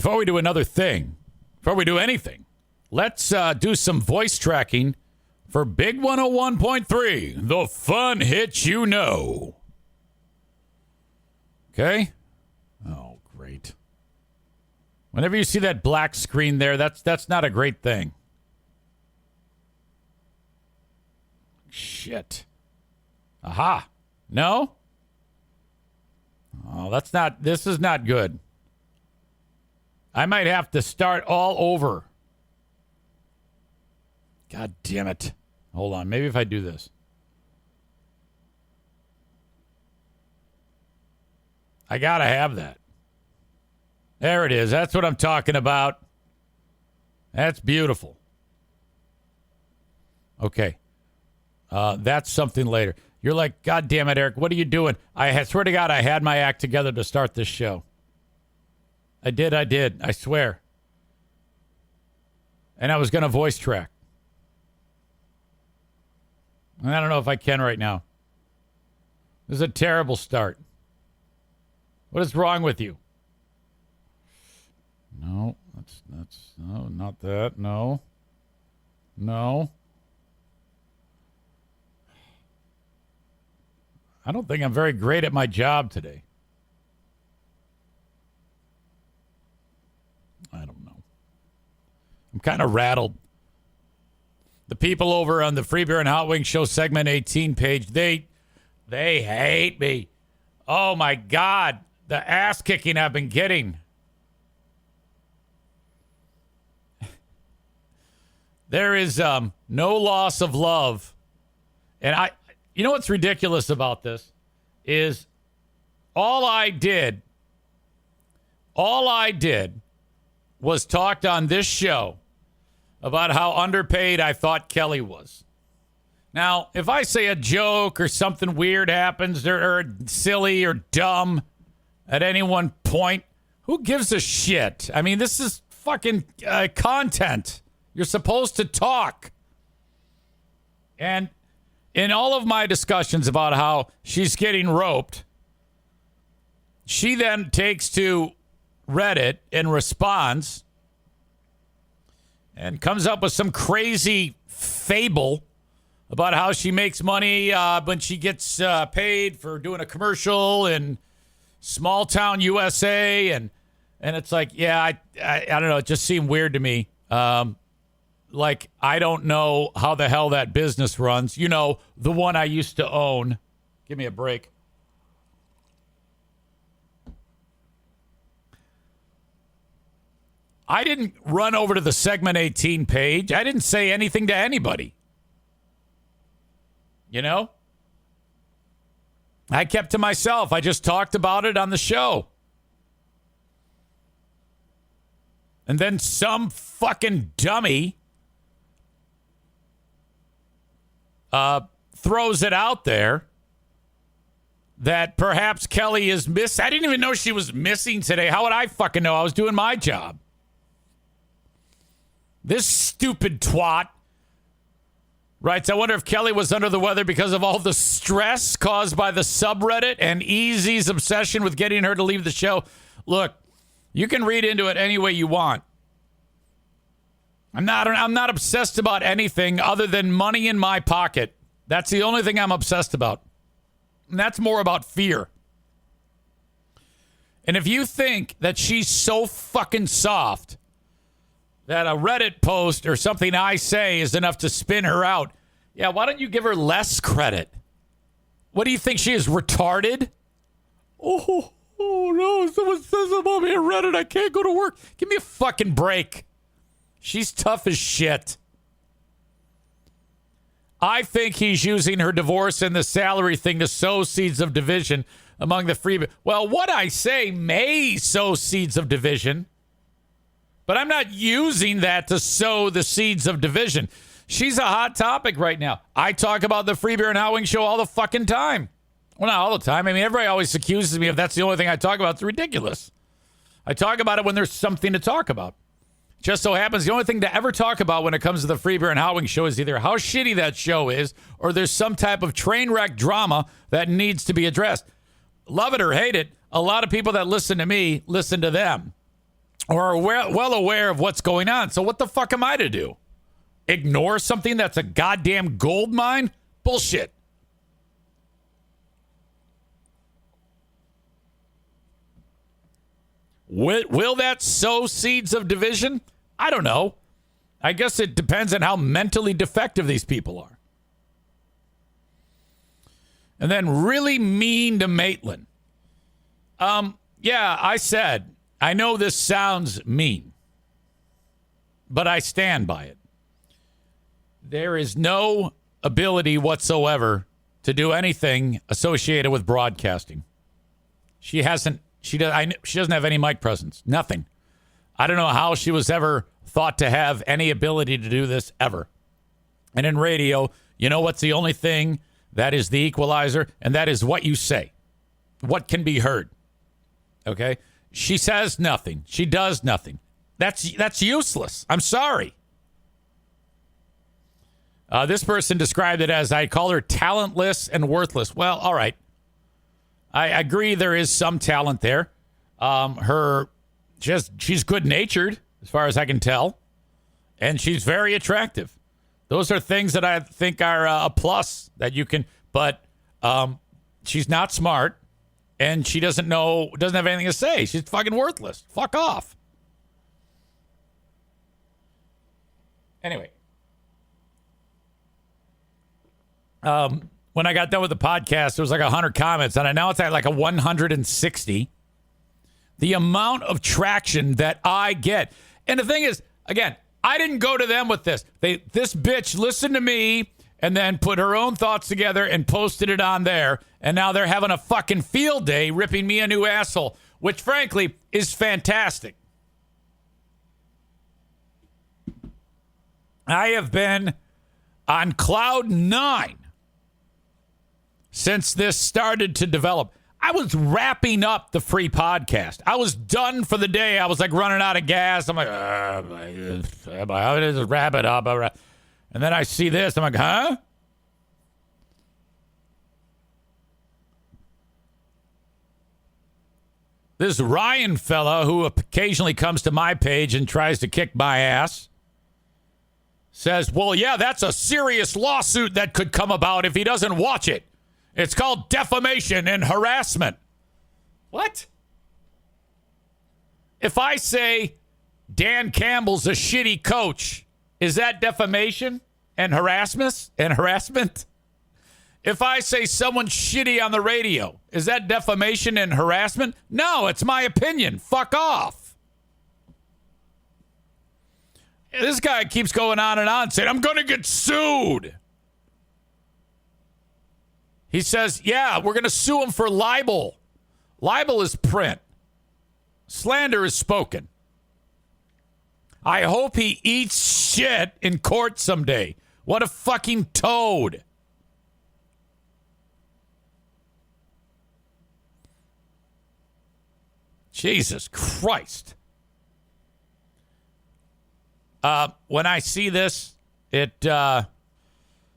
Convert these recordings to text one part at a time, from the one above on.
before we do another thing, before we do anything, let's do some voice tracking for Big 101.3, the fun hits you know. Okay? Oh, great. Whenever you see that black screen there, that's not a great thing. Shit. Aha. No? Oh, this is not good. I might have to start all over. God damn it. Hold on. Maybe if I do this. I gotta have that. There it is. That's what I'm talking about. That's beautiful. Okay. That's something later. You're like, God damn it, Eric. What are you doing? I swear to God, I had my act together to start this show. I did. I swear. And I was going to voice track. I don't know if I can right now. This is a terrible start. What is wrong with you? No, that's no, not that. No. I don't think I'm very great at my job today. I don't know. I'm kind of rattled. The people over on the Free Beer and Hot Wings Show segment 18 page, they hate me. Oh my God, the ass kicking I've been getting. There is no loss of love. And you know what's ridiculous about this is all I did was talked on this show about how underpaid I thought Kelly was. Now, if I say a joke or something weird happens or silly or dumb at any one point, who gives a shit? I mean, this is fucking content. You're supposed to talk. And in all of my discussions about how she's getting roped, she then takes to Reddit and responds and comes up with some crazy fable about how she makes money when she gets paid for doing a commercial in small town USA. And it's like, yeah, I don't know. It just seemed weird to me. Like, I don't know how the hell that business runs. You know, the one I used to own. Give me a break. I didn't run over to the segment 18 page. I didn't say anything to anybody. You know? I kept to myself. I just talked about it on the show. And then some fucking dummy throws it out there that perhaps Kelly is I didn't even know she was missing today. How would I fucking know? I was doing my job. This stupid twat writes, I wonder if Kelly was under the weather because of all the stress caused by the subreddit and Easy's obsession with getting her to leave the show. Look, you can read into it any way you want. I'm not obsessed about anything other than money in my pocket. That's the only thing I'm obsessed about. And that's more about fear. And if you think that she's so fucking soft that a Reddit post or something I say is enough to spin her out, yeah, why don't you give her less credit? What do you think, she is retarded? Oh no, someone says about me on Reddit, I can't go to work. Give me a fucking break. She's tough as shit. I think he's using her divorce and the salary thing to sow seeds of division among the free. Well, what I say may sow seeds of division, but I'm not using that to sow the seeds of division. She's a hot topic right now. I talk about the Free Beer and Hot Wings Show all the fucking time. Well, not all the time. I mean, everybody always accuses me if that's the only thing I talk about. It's ridiculous. I talk about it when there's something to talk about. Just so happens the only thing to ever talk about when it comes to the Free Beer and Hot Wings Show is either how shitty that show is or there's some type of train wreck drama that needs to be addressed. Love it or hate it, a lot of people that listen to me listen to them. or are well aware of what's going on. So what the fuck am I to do? Ignore something that's a goddamn gold mine? Bullshit. Will that sow seeds of division? I don't know. I guess it depends on how mentally defective these people are. And then really mean to Maitland. Yeah, I said, I know this sounds mean, but I stand by it. There is no ability whatsoever to do anything associated with broadcasting. She doesn't have any mic presence. Nothing. I don't know how she was ever thought to have any ability to do this ever. And in radio, you know what's the only thing that is the equalizer? And that is what you say. What can be heard. Okay? She says nothing. She does nothing. That's useless. I'm sorry. This person described it as, I call her talentless and worthless. Well, all right. I agree there is some talent there. She's good-natured, as far as I can tell. And she's very attractive. Those are things that I think are a plus that you can, but she's not smart, and she doesn't have anything to say. She's fucking worthless. Fuck off. Anyway. When I got done with the podcast, there was like 100 comments, and now it's at like a 160. The amount of traction that I get. And the thing is, again, I didn't go to them with this. This bitch listened to me and then put her own thoughts together and posted it on there. And now they're having a fucking field day ripping me a new asshole, which frankly is fantastic. I have been on cloud 9 since this started to develop. I was wrapping up the free podcast. I was done for the day. I was like running out of gas. I'm like, how does it wrap it up? And then I see this. I'm like, huh? This Ryan fella who occasionally comes to my page and tries to kick my ass says, well, yeah, that's a serious lawsuit that could come about if he doesn't watch it. It's called defamation and harassment. What? If I say Dan Campbell's a shitty coach, is that defamation and harassment? If I say someone's shitty on the radio, is that defamation and harassment? No, it's my opinion. Fuck off. This guy keeps going on and on saying, I'm going to get sued. He says, yeah, we're going to sue him for libel. Libel is print. Slander is spoken. I hope he eats shit in court someday. What a fucking toad. Jesus Christ. When I see this,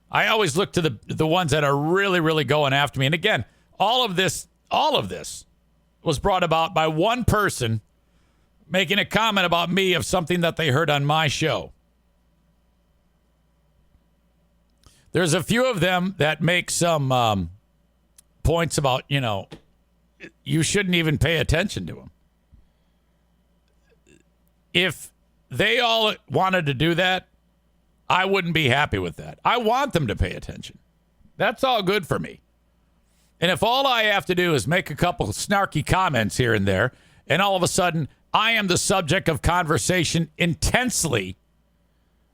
I always look to the ones that are really, really going after me. And again, all of this was brought about by one person making a comment about me of something that they heard on my show. There's a few of them that make some points about, you shouldn't even pay attention to them. If they all wanted to do that, I wouldn't be happy with that. I want them to pay attention. That's all good for me. And if all I have to do is make a couple snarky comments here and there, and all of a sudden I am the subject of conversation intensely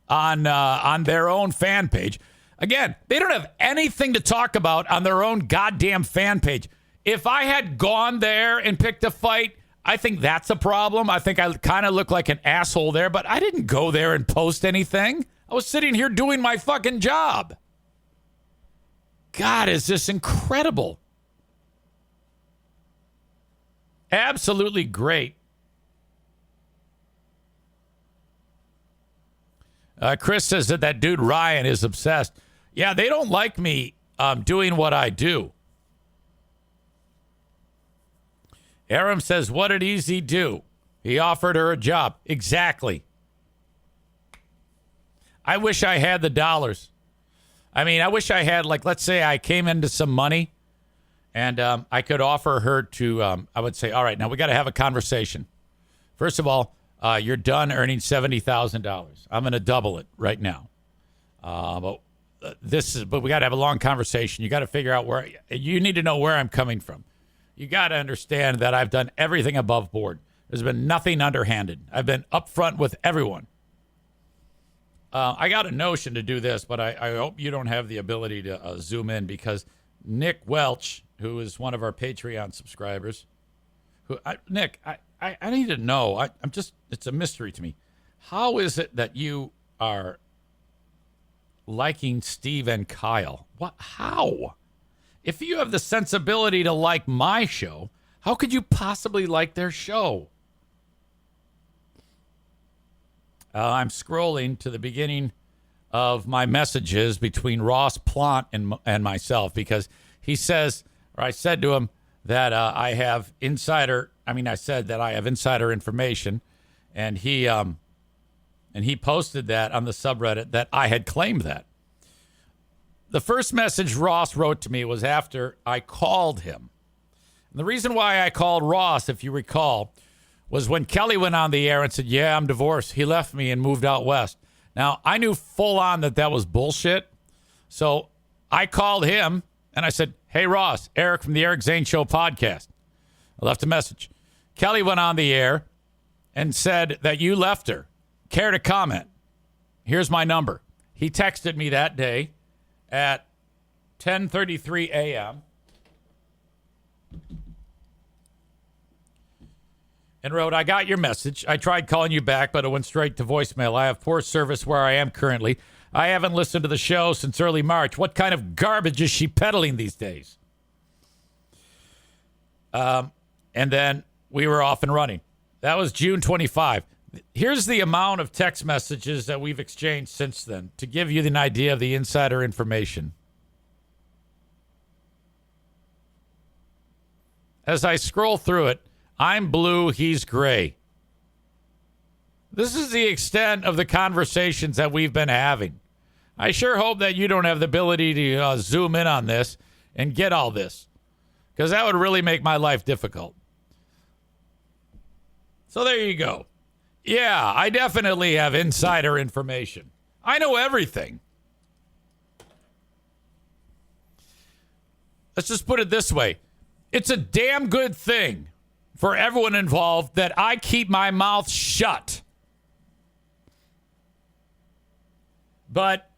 on their own fan page. Again, they don't have anything to talk about on their own goddamn fan page. If I had gone there and picked a fight, I think that's a problem. I think I kind of look like an asshole there, but I didn't go there and post anything. I was sitting here doing my fucking job. God, is this incredible? Absolutely great. Chris says that dude Ryan is obsessed. Yeah, they don't like me doing what I do. Aram says, what did EZ do? He offered her a job. Exactly. I wish I had the dollars. I mean, I wish I had, like, let's say I came into some money and I could offer her to, I would say, all right, now we got to have a conversation. First of all, you're done earning $70,000. I'm going to double it right now. But we got to have a long conversation. You got to figure out you need to know where I'm coming from. You got to understand that I've done everything above board. There's been nothing underhanded. I've been upfront with everyone. I got a notion to do this, but I hope you don't have the ability to zoom in, because Nick Welch, who is one of our Patreon subscribers, Nick, I need to know. It's a mystery to me. How is it that you are liking Steve and Kyle? What? How? If you have the sensibility to like my show, how could you possibly like their show? I'm scrolling to the beginning of my messages between Ross Plant and myself, because he says, or I said to him that I said that I have insider information, and he posted that on the subreddit that I had claimed that. The first message Ross wrote to me was after I called him. And the reason why I called Ross, if you recall, was when Kelly went on the air and said, yeah, I'm divorced. He left me and moved out west. Now, I knew full on that was bullshit. So I called him and I said, hey, Ross, Eric from the Eric Zane Show podcast. I left a message. Kelly went on the air and said that you left her. Care to comment? Here's my number. He texted me that day at 10:33 a.m. and wrote, I got your message. I tried calling you back, but it went straight to voicemail. I have poor service where I am currently. I haven't listened to the show since early March. What kind of garbage is she peddling these days? And then we were off and running. That was June 25. Here's the amount of text messages that we've exchanged since then to give you an idea of the insider information. As I scroll through it, I'm blue, he's gray. This is the extent of the conversations that we've been having. I sure hope that you don't have the ability to zoom in on this and get all this, because that would really make my life difficult. So there you go. Yeah, I definitely have insider information. I know everything. Let's just put it this way. It's a damn good thing for everyone involved that I keep my mouth shut. But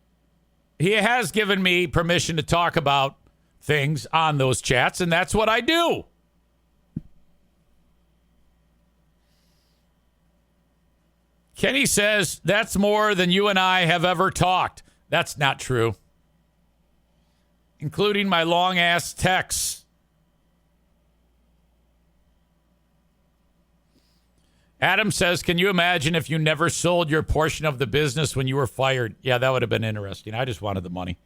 he has given me permission to talk about things on those chats, and that's what I do. Kenny says, that's more than you and I have ever talked. That's not true. Including my long-ass texts. Adam says, can you imagine if you never sold your portion of the business when you were fired? Yeah, that would have been interesting. I just wanted the money.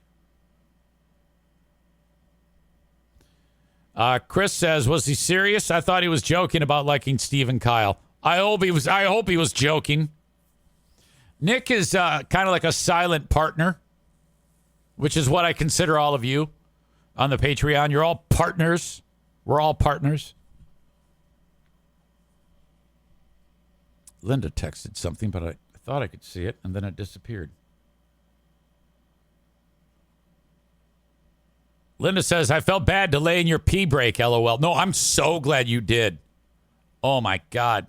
Chris says, was he serious? I thought he was joking about liking Steve and Kyle. I hope he was joking. Nick is kind of like a silent partner, which is what I consider all of you on the Patreon. You're all partners. We're all partners. Linda texted something, but I thought I could see it, and then it disappeared. Linda says, I felt bad delaying your pee break, LOL. No, I'm so glad you did. Oh, my God.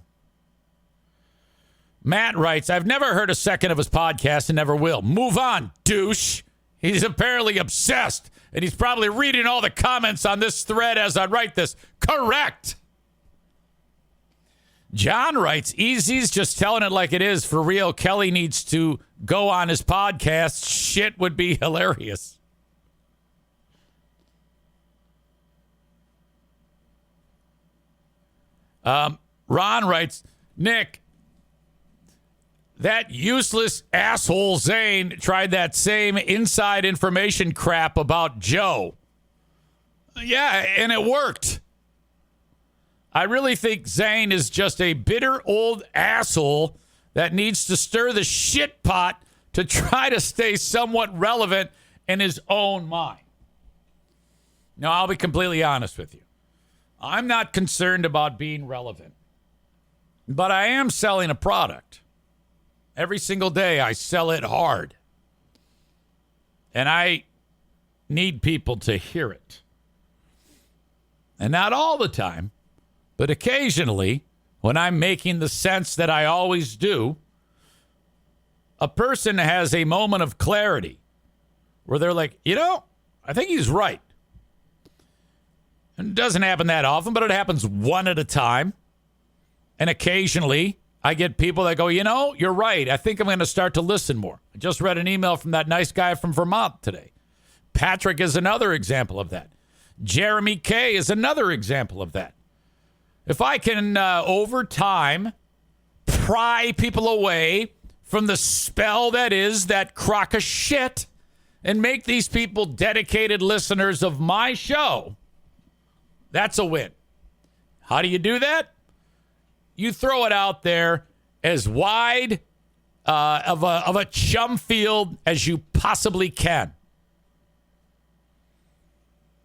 Matt writes, I've never heard a second of his podcast and never will. Move on, douche. He's apparently obsessed, and he's probably reading all the comments on this thread as I write this. Correct. John writes, Easy's just telling it like it is. For real, Kelly needs to go on his podcast. Shit would be hilarious. Ron writes, Nick, that useless asshole Zane tried that same inside information crap about Joe. Yeah, and it worked. I really think Zane is just a bitter old asshole that needs to stir the shit pot to try to stay somewhat relevant in his own mind. Now, I'll be completely honest with you. I'm not concerned about being relevant, but I am selling a product. Every single day, I sell it hard. And I need people to hear it. And not all the time, but occasionally, when I'm making the sense that I always do, a person has a moment of clarity where they're like, I think he's right. And it doesn't happen that often, but it happens one at a time. And occasionally, I get people that go, you're right. I think I'm going to start to listen more. I just read an email from that nice guy from Vermont today. Patrick is another example of that. Jeremy K is another example of that. If I can, over time, pry people away from the spell that is that crock of shit and make these people dedicated listeners of my show, that's a win. How do you do that? You throw it out there as wide of a chum field as you possibly can.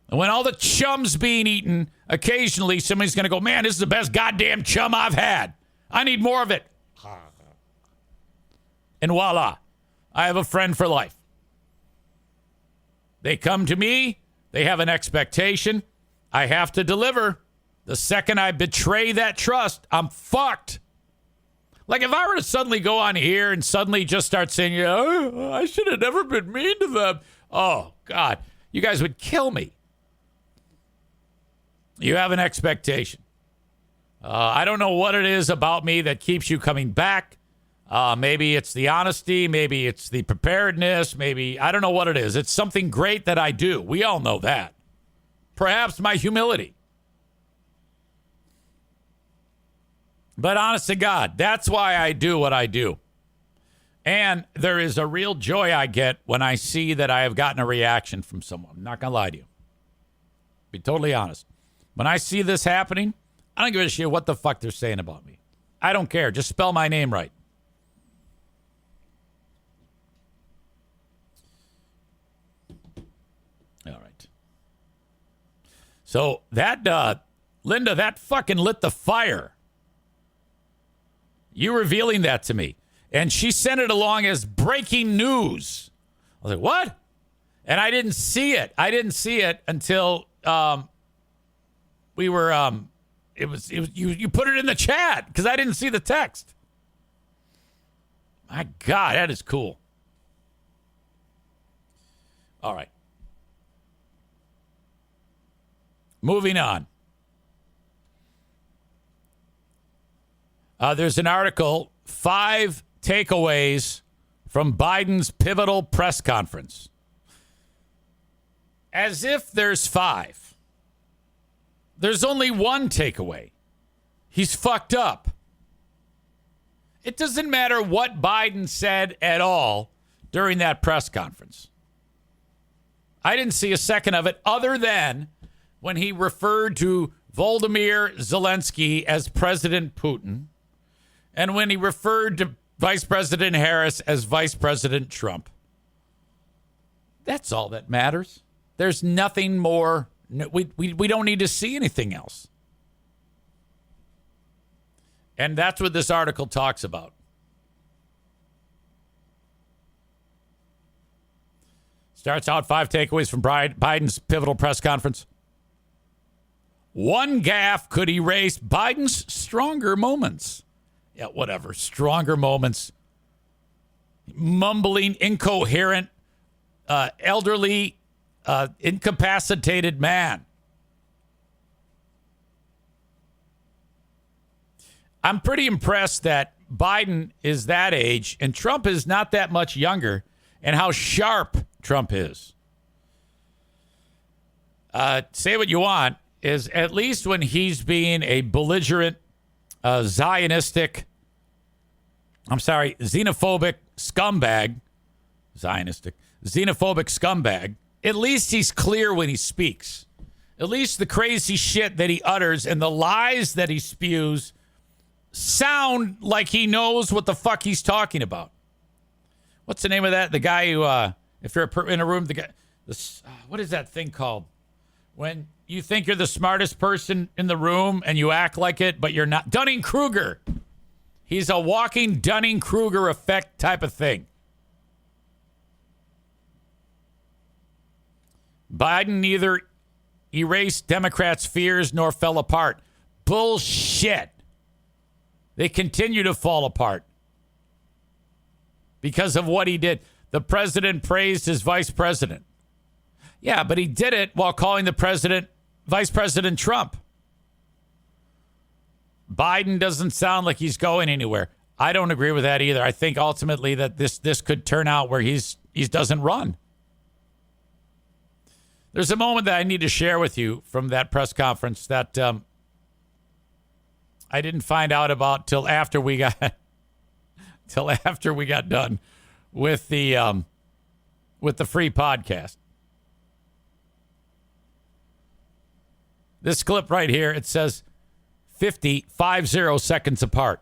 And when all the chum's being eaten, occasionally somebody's going to go, man, this is the best goddamn chum I've had. I need more of it. And voila, I have a friend for life. They come to me. They have an expectation. I have to deliver. The second I betray that trust, I'm fucked. Like if I were to suddenly go on here and suddenly just start saying, I should have never been mean to them. Oh, God, you guys would kill me. You have an expectation. I don't know what it is about me that keeps you coming back. Maybe it's the honesty. Maybe it's the preparedness. Maybe, I don't know what it is. It's something great that I do. We all know that. Perhaps my humility. But honest to God, that's why I do what I do. And there is a real joy I get when I see that I have gotten a reaction from someone. I'm not going to lie to you. Be totally honest. When I see this happening, I don't give a shit what the fuck they're saying about me. I don't care. Just spell my name right. All right. So that, Linda, that fucking lit the fire. You revealing that to me. And she sent it along as breaking news. I was like, what? And I didn't see it. I didn't see it until we were, you put it in the chat because I didn't see the text. My God, that is cool. All right. Moving on. There's an article, 5 takeaways from Biden's pivotal press conference. As if there's 5. There's only one takeaway. He's fucked up. It doesn't matter what Biden said at all during that press conference. I didn't see a second of it other than when he referred to Volodymyr Zelensky as President Putin. And when he referred to Vice President Harris as Vice President Trump. That's all that matters. There's nothing more. We don't need to see anything else. And that's what this article talks about. Starts out 5 takeaways from Biden's pivotal press conference. One gaffe could erase Biden's stronger moments. Yeah, whatever. Stronger moments. Mumbling, incoherent, elderly, incapacitated man. I'm pretty impressed that Biden is that age and Trump is not that much younger, and how sharp Trump is. Say what you want, is at least when he's being a belligerent, xenophobic scumbag, xenophobic scumbag, at least he's clear when he speaks. At least the crazy shit that he utters and the lies that he spews sound like he knows what the fuck he's talking about. What's the name of that? The guy who, if you're in a room, the guy, what is that thing called? When you think you're the smartest person in the room and you act like it, but you're not. Dunning-Kruger. He's a walking Dunning-Kruger effect type of thing. Biden neither erased Democrats' fears nor fell apart. Bullshit. They continue to fall apart because of what he did. The president praised his vice president. Yeah, but he did it while calling the president Vice President Trump. Biden doesn't sound like he's going anywhere. I don't agree with that either. I think ultimately that this could turn out where he doesn't run. There's a moment that I need to share with you from that press conference that I didn't find out about till after we got done with the free podcast. This clip right here, it says 50 seconds apart.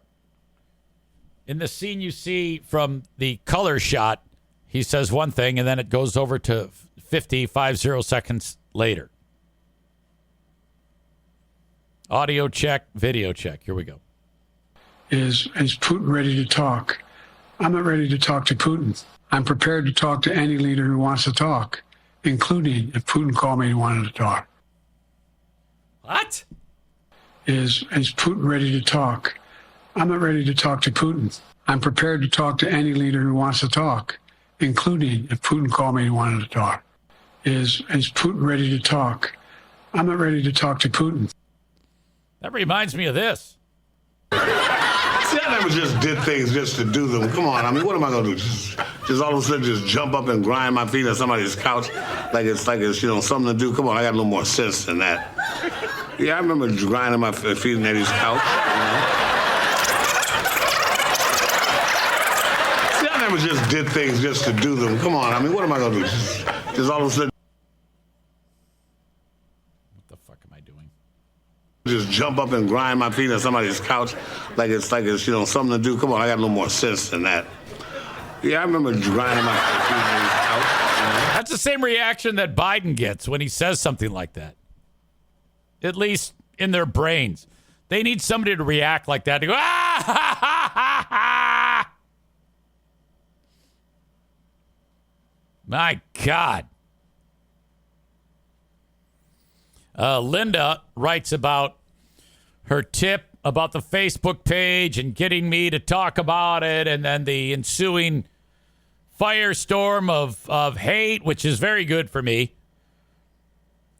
In the scene you see from the color shot, he says one thing and then it goes over to 50 seconds later. Audio check, video check. Here we go. Is Putin ready to talk? I'm not ready to talk to Putin. I'm prepared to talk to any leader who wants to talk, including if Putin called me and wanted to talk. What? Is Putin ready to talk? I'm not ready to talk to Putin. I'm prepared to talk to any leader who wants to talk, including if Putin called me and wanted to talk. Is Putin ready to talk? I'm not ready to talk to Putin. That reminds me of this. See, I never just did things just to do them. Come on, I mean, what am I going to do? Just all of a sudden just jump up and grind my feet on somebody's couch like it's something to do? Come on, I got a little more sense than that. Yeah, I remember grinding my feet on Eddie's couch. You know? See, I never just did things just to do them. Come on, I mean, what am I going to do? Just all of a sudden. What the fuck am I doing? Just jump up and grind my feet on somebody's couch like it's something to do. Come on, I got a little more sense than that. Yeah, I remember grinding my feet on Eddie's couch. You know? That's the same reaction that Biden gets when he says something like that. At least in their brains. They need somebody to react like that. To go, ah, ha, ha, ha, ha. My God. Linda writes about her tip about the Facebook page and getting me to talk about it, and then the ensuing firestorm of hate, which is very good for me.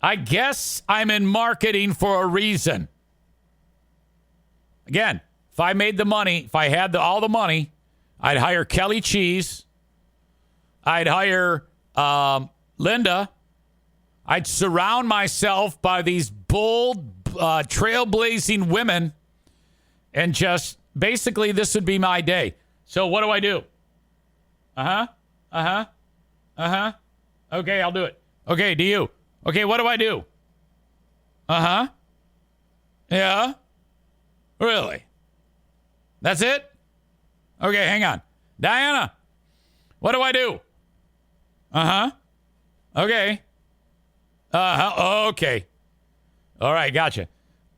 I guess I'm in marketing for a reason. Again, if I made the money, if I had all the money, I'd hire Kelly Cheese. I'd hire Linda. I'd surround myself by these bold, trailblazing women. And just basically this would be my day. So what do I do? Okay, I'll do it. Okay, do you? Okay, what do I do? Yeah? Really? That's it? Okay, hang on. Diana, what do I do? Okay. Okay. All right, gotcha.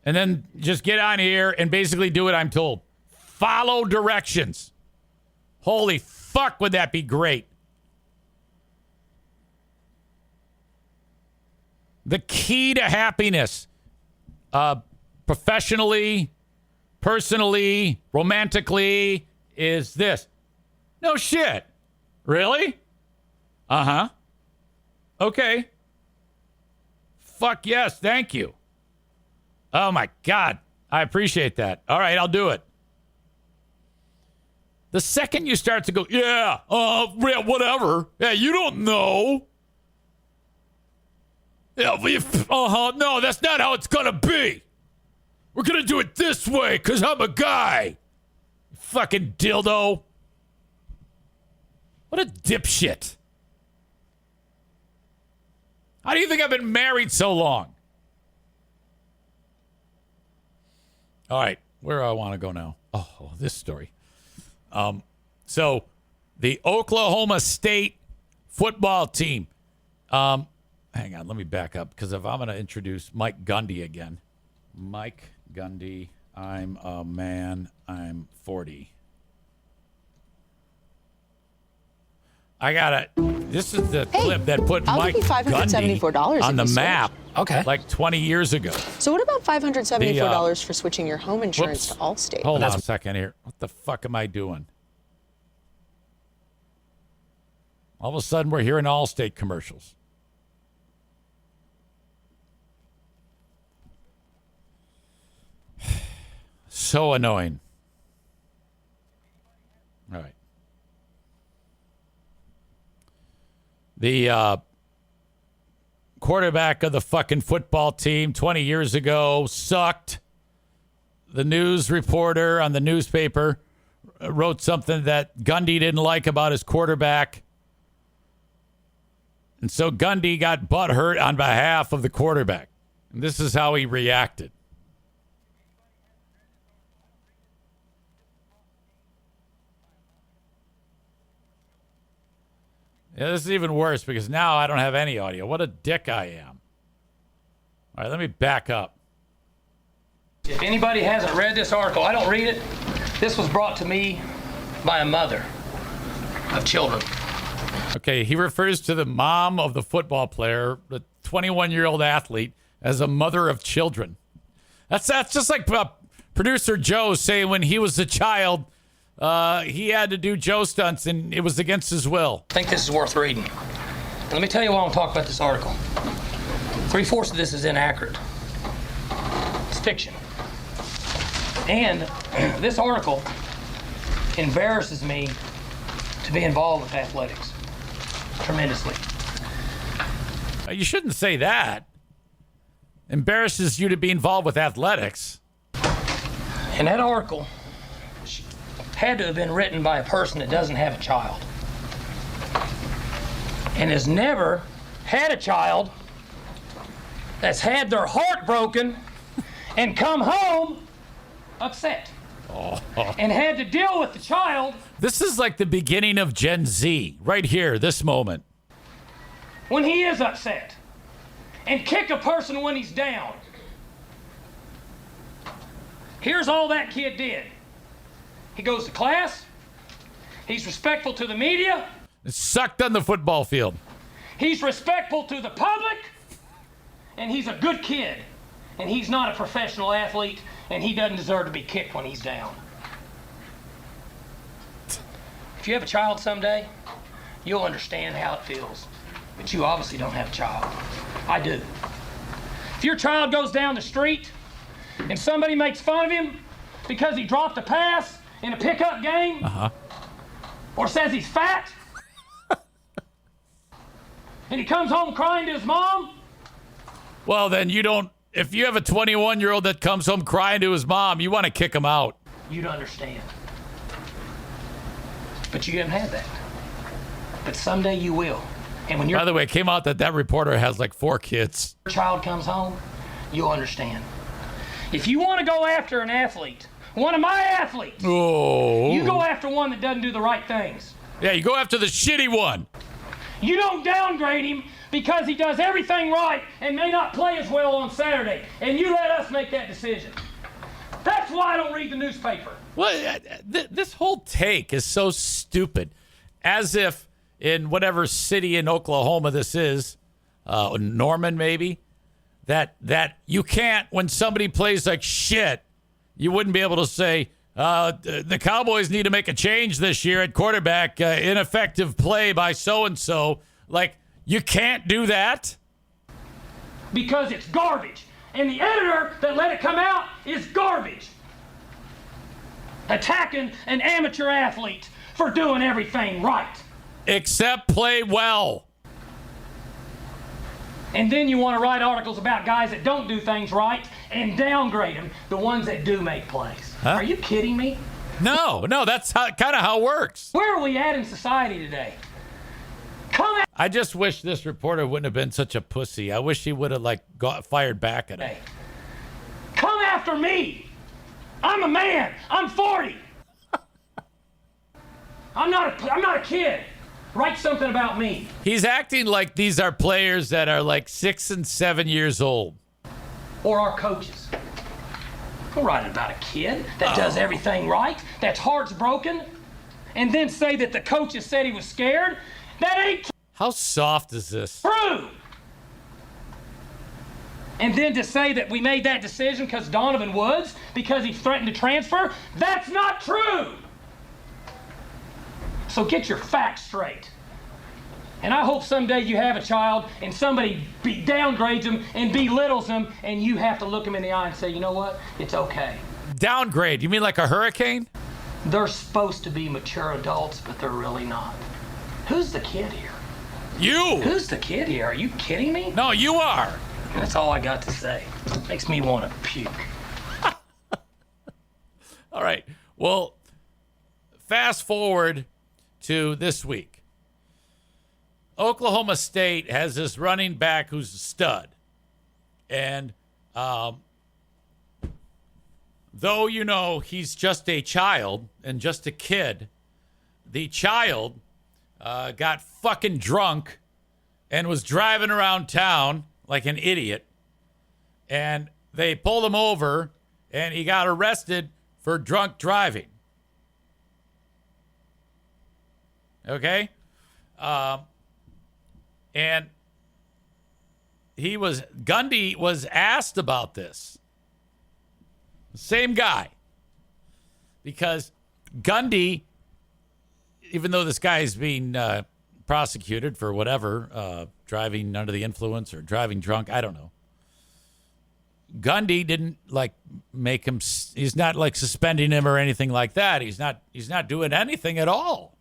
And then just get on here and basically do what I'm told. Follow directions. Holy fuck, would that be great? The key to happiness, professionally, personally, romantically, is this. No shit. Really? Okay. Fuck yes, thank you. Oh my God. I appreciate that. All right, I'll do it. The second you start to go, yeah, whatever. Yeah, you don't know. Yeah, no, that's not how it's gonna be. We're gonna do it this way, because I'm a guy. Fucking dildo. What a dipshit. How do you think I've been married so long? All right, where do I want to go now? Oh, this story. So the Oklahoma State football team. Hang on, let me back up because if I'm going to introduce Mike Gundy again. Mike Gundy, I'm a man, I'm 40. This is the clip that put I'll Mike give you $574 Gundy on if the you switch. map Okay. like 20 years ago. So what about $574 for switching your home insurance Whoops. to Allstate? Hold on a second here. What the fuck am I doing? All of a sudden, we're hearing Allstate commercials. So annoying. All right. The quarterback of the fucking football team 20 years ago sucked. The news reporter on the newspaper wrote something that Gundy didn't like about his quarterback. And so Gundy got butthurt on behalf of the quarterback. And this is how he reacted. Yeah, this is even worse because now I don't have any audio. What a dick I am. All right, let me back up. If anybody hasn't read this article, I don't read it. This was brought to me by a mother of children. Okay, he refers to the mom of the football player, the 21-year-old athlete, as a mother of children. That's just like producer Joe saying when he was a child, he had to do Joe stunts and it was against his will. I think this is worth reading. And let me tell you why I want to talk about this article. 3/4 of this is inaccurate. It's fiction. And this article embarrasses me to be involved with athletics tremendously. You shouldn't say that. Embarrasses you to be involved with athletics. And that article had to have been written by a person that doesn't have a child and has never had a child that's had their heart broken and come home upset and had to deal with the child. This is like the beginning of Gen Z, right here, this moment. When he is upset and kick a person when he's down. Here's all that kid did. He goes to class. He's respectful to the media. Sucked on the football field. He's respectful to the public. And he's a good kid. And he's not a professional athlete. And he doesn't deserve to be kicked when he's down. If you have a child someday, you'll understand how it feels. But you obviously don't have a child. I do. If your child goes down the street and somebody makes fun of him because he dropped a pass in a pickup game, or says he's fat, and he comes home crying to his mom. Well, then you don't. If you have a 21-year-old that comes home crying to his mom, you want to kick him out. You'd understand. But you haven't had that. But someday you will. And when your By the way, it came out that reporter has like 4 kids. child comes home, you'll understand. If you want to go after an athlete, one of my athletes, Oh. you go after one that doesn't do the right things. Yeah, you go after the shitty one. You don't downgrade him because he does everything right and may not play as well on Saturday. And you let us make that decision. That's why I don't read the newspaper. Well, this whole take is so stupid. As if in whatever city in Oklahoma this is, Norman maybe, that you can't, when somebody plays like shit, you wouldn't be able to say, the Cowboys need to make a change this year at quarterback, ineffective play by so-and-so. Like, you can't do that? Because it's garbage. And the editor that let it come out is garbage. Attacking an amateur athlete for doing everything right. Except play well. And then you want to write articles about guys that don't do things right and downgrade them, the ones that do make plays. Huh? Are you kidding me? No, that's kind of how it works. Where are we at in society today? Come at I just wish this reporter wouldn't have been such a pussy. I wish he would have got fired back at him. me. Come after me. I'm a man. I'm 40. I'm not a kid. Write something about me. He's acting like these are players that are like 6 and 7 years old. Or our coaches. Don't write about a kid that does everything right, that's heart's broken, and then say that the coaches said he was scared. That ain't How soft is this? true. And then to say that we made that decision because Donovan Woods, because he threatened to transfer, that's not true. So get your facts straight. And I hope someday you have a child and somebody downgrades them and belittles them, and you have to look them in the eye and say, you know what? It's okay. Downgrade? You mean like a hurricane? They're supposed to be mature adults, but they're really not. Who's the kid here? You! Who's the kid here? Are you kidding me? No, you are. That's all I got to say. Makes me want to puke. All right. Well, fast forward to this week. Oklahoma State has this running back who's a stud. And though, you know, he's just a child and just a kid, the child got fucking drunk and was driving around town like an idiot. And they pulled him over and he got arrested for drunk driving. Okay? And Gundy was asked about this. Same guy. Because Gundy, even though this guy is being prosecuted for whatever, driving under the influence or driving drunk, I don't know. Gundy didn't make him, he's not suspending him or anything like that. He's not doing anything at all.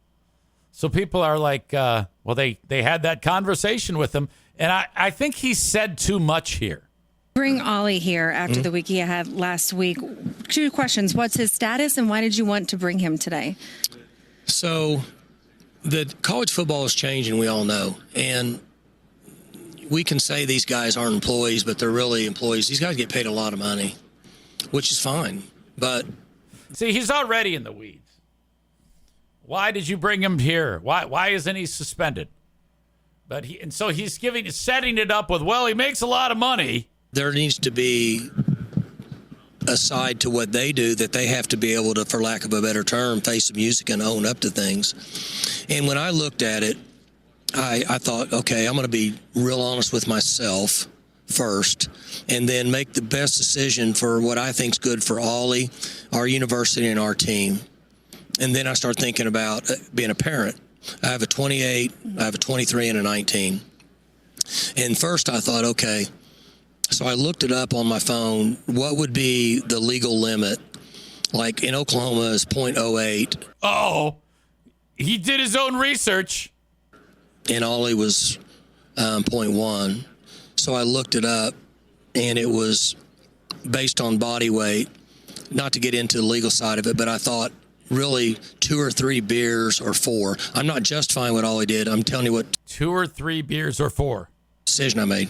So people are like, well, they had that conversation with him. And I think he said too much here. Bring Ollie here after the week he had last week. 2 questions. What's his status and why did you want to bring him today? So the college football is changing, we all know. And we can say these guys aren't employees, but they're really employees. These guys get paid a lot of money, which is fine. But see, he's already in the weeds. Why did you bring him here? Why isn't he suspended? But so he's setting it up with, well, he makes a lot of money. There needs to be a side to what they do that they have to be able to, for lack of a better term, face the music and own up to things. And when I looked at it, I thought, okay, I'm going to be real honest with myself first and then make the best decision for what I think is good for Ollie, our university, and our team. And then I start thinking about being a parent. I have a 28, I have a 23, and a 19. And first I thought, okay, so I looked it up on my phone. What would be the legal limit? Like in Oklahoma is 0.08. Oh, he did his own research. And Ollie was 0.1. So I looked it up, and it was based on body weight. Not to get into the legal side of it, but I thought really 2 or 3 beers or 4. I'm not justifying what Ollie did. I'm telling you what 2 or 3 beers or 4 decision I made.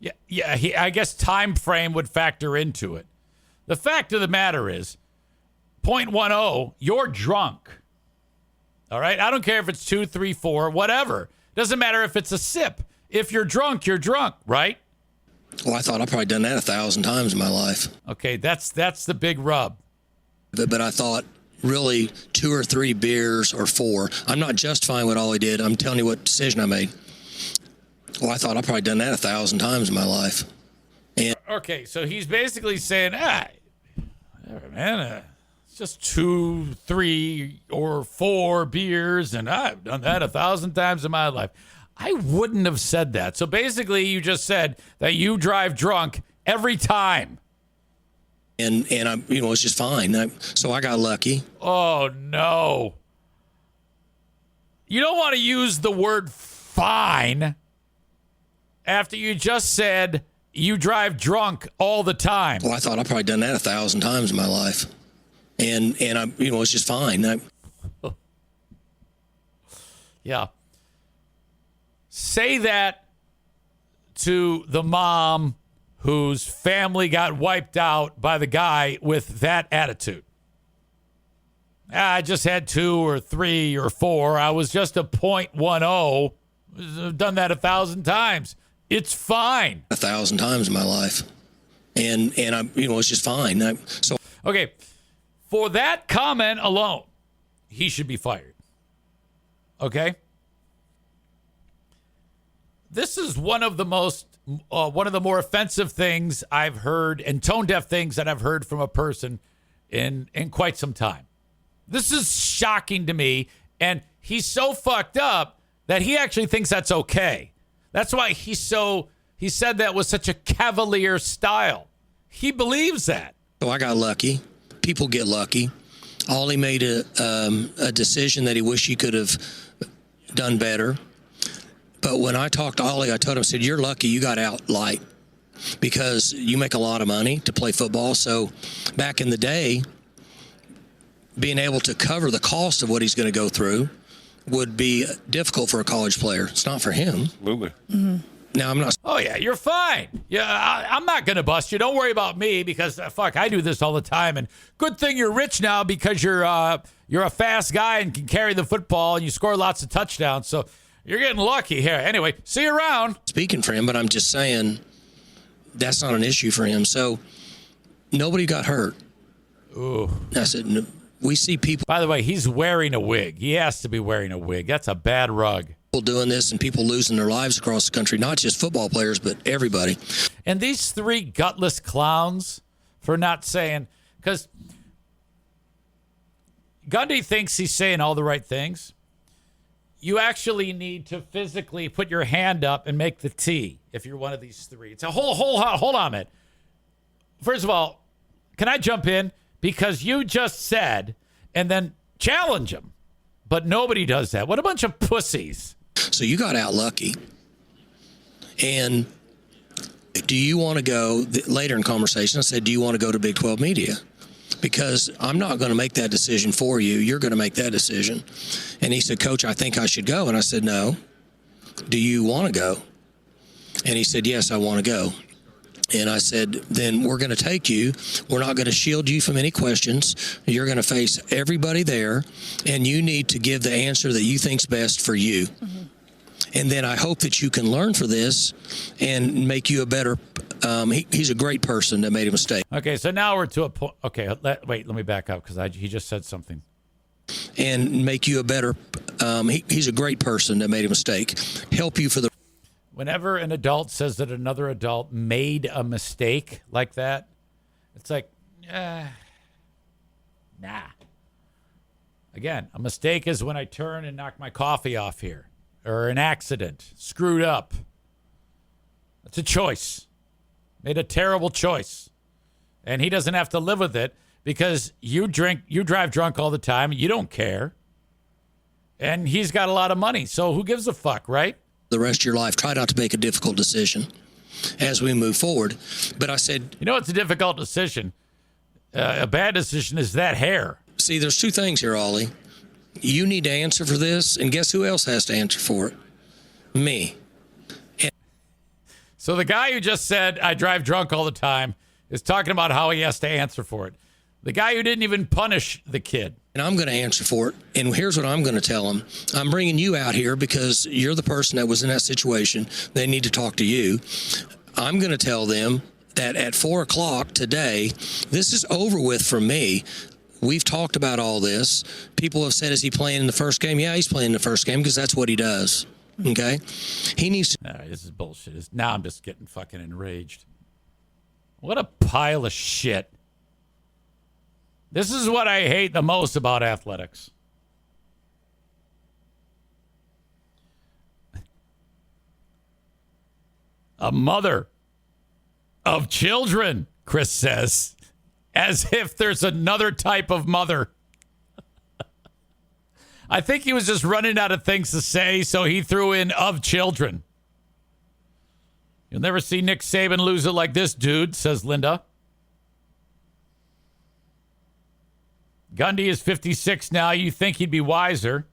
Yeah. I guess time frame would factor into it. The fact of the matter is, 0.10, you're drunk. All right? I don't care if it's 2, 3, 4, whatever. Doesn't matter if it's a sip. If you're drunk, right? Well, I thought I've probably done that 1,000 times in my life. Okay, that's the big rub. But I thought really 2 or 3 beers or 4. I'm not justifying what Ollie did. I'm telling you what decision I made. Well, I thought I've probably done that 1,000 times in my life. And okay, so he's basically saying, whatever, man, it's just 2, 3, or 4 beers, and I've done that 1,000 times in my life. I wouldn't have said that. So basically, you just said that you drive drunk every time. And I, it's just fine. So I got lucky. Oh, no. You don't want to use the word fine after you just said you drive drunk all the time. Well, I thought I've probably done that 1,000 times in my life. And I, it's just fine. Yeah. Say that to the mom whose family got wiped out by the guy with that attitude. I just had 2 or 3 or 4. I was just a .10. I've done that 1,000 times. It's fine. 1,000 times in my life. And I, it's just fine. Okay. For that comment alone, he should be fired. Okay? This is one of the more offensive things I've heard and tone deaf things that I've heard from a person in quite some time. This is shocking to me, and he's so fucked up that he actually thinks that's okay. That's why he said that with such a cavalier style. He believes that. So I got lucky. People get lucky. Ollie made a decision that he wished he could have done better. But when I talked to Ollie, I told him, I said, you're lucky you got out light because you make a lot of money to play football. So back in the day, being able to cover the cost of what he's going to go through would be difficult for a college player. It's not for him. Absolutely. Mm-hmm. Now, I'm not. Oh, yeah, you're fine. Yeah, I'm not going to bust you. Don't worry about me because, fuck, I do this all the time. And good thing you're rich now because you're a fast guy and can carry the football and you score lots of touchdowns. So you're getting lucky here. Anyway, see you around. Speaking for him, but I'm just saying that's not an issue for him. So nobody got hurt. Ooh. I said, we see people. By the way, he's wearing a wig. He has to be wearing a wig. That's a bad rug. Doing this and people losing their lives across the country, not just football players, but everybody. And these 3 gutless clowns for not saying, because Gundy thinks he's saying all the right things. You actually need to physically put your hand up and make the T if you're one of these 3. It's a hold on a minute. First of all, can I jump in? Because you just said, and then challenge him. But nobody does that. What a bunch of pussies. So you got out lucky. And do you want to go, later in conversation, I said, do you want to go to Big 12 Media? Because I'm not going to make that decision for you. You're going to make that decision. And he said, Coach, I think I should go. And I said, no. Do you want to go? And he said, yes, I want to go. And I said, then we're going to take you. We're not going to shield you from any questions. You're going to face everybody there, and you need to give the answer that you think's best for you. Mm-hmm. And then I hope that you can learn for this and make you a better he's a great person that made a mistake. Okay, so now we're to a point. Okay, let me back up because he just said something. And make you a better he's a great person that made a mistake. Help you for the. Whenever an adult says that another adult made a mistake like that, it's like, nah. Again, a mistake is when I turn and knock my coffee off here, or an accident, screwed up. It's a choice. Made a terrible choice. And he doesn't have to live with it because you drive drunk all the time, and you don't care. And he's got a lot of money, so who gives a fuck, right? The rest of your life, try not to make a difficult decision as we move forward. But I said, you know, it's a difficult decision. A bad decision is that hair. See, there's 2 things here, Ollie. You need to answer for this, and guess who else has to answer for it? Me. So the guy who just said, I drive drunk all the time, is talking about how he has to answer for it. The guy who didn't even punish the kid. And I'm going to answer for it. And here's what I'm going to tell them. I'm bringing you out here because you're the person that was in that situation. They need to talk to you. I'm going to tell them that at 4 o'clock today, this is over with for me. We've talked about all this. People have said, is he playing in the first game? Yeah, he's playing in the first game because that's what he does. Okay? He needs to. No, this is bullshit. Now I'm just getting fucking enraged. What a pile of shit. This is what I hate the most about athletics. A mother of children, Chris says, as if there's another type of mother. I think he was just running out of things to say, so he threw in of children. You'll never see Nick Saban lose it like this, dude, says Linda. Gundy is 56 now. You think he'd be wiser?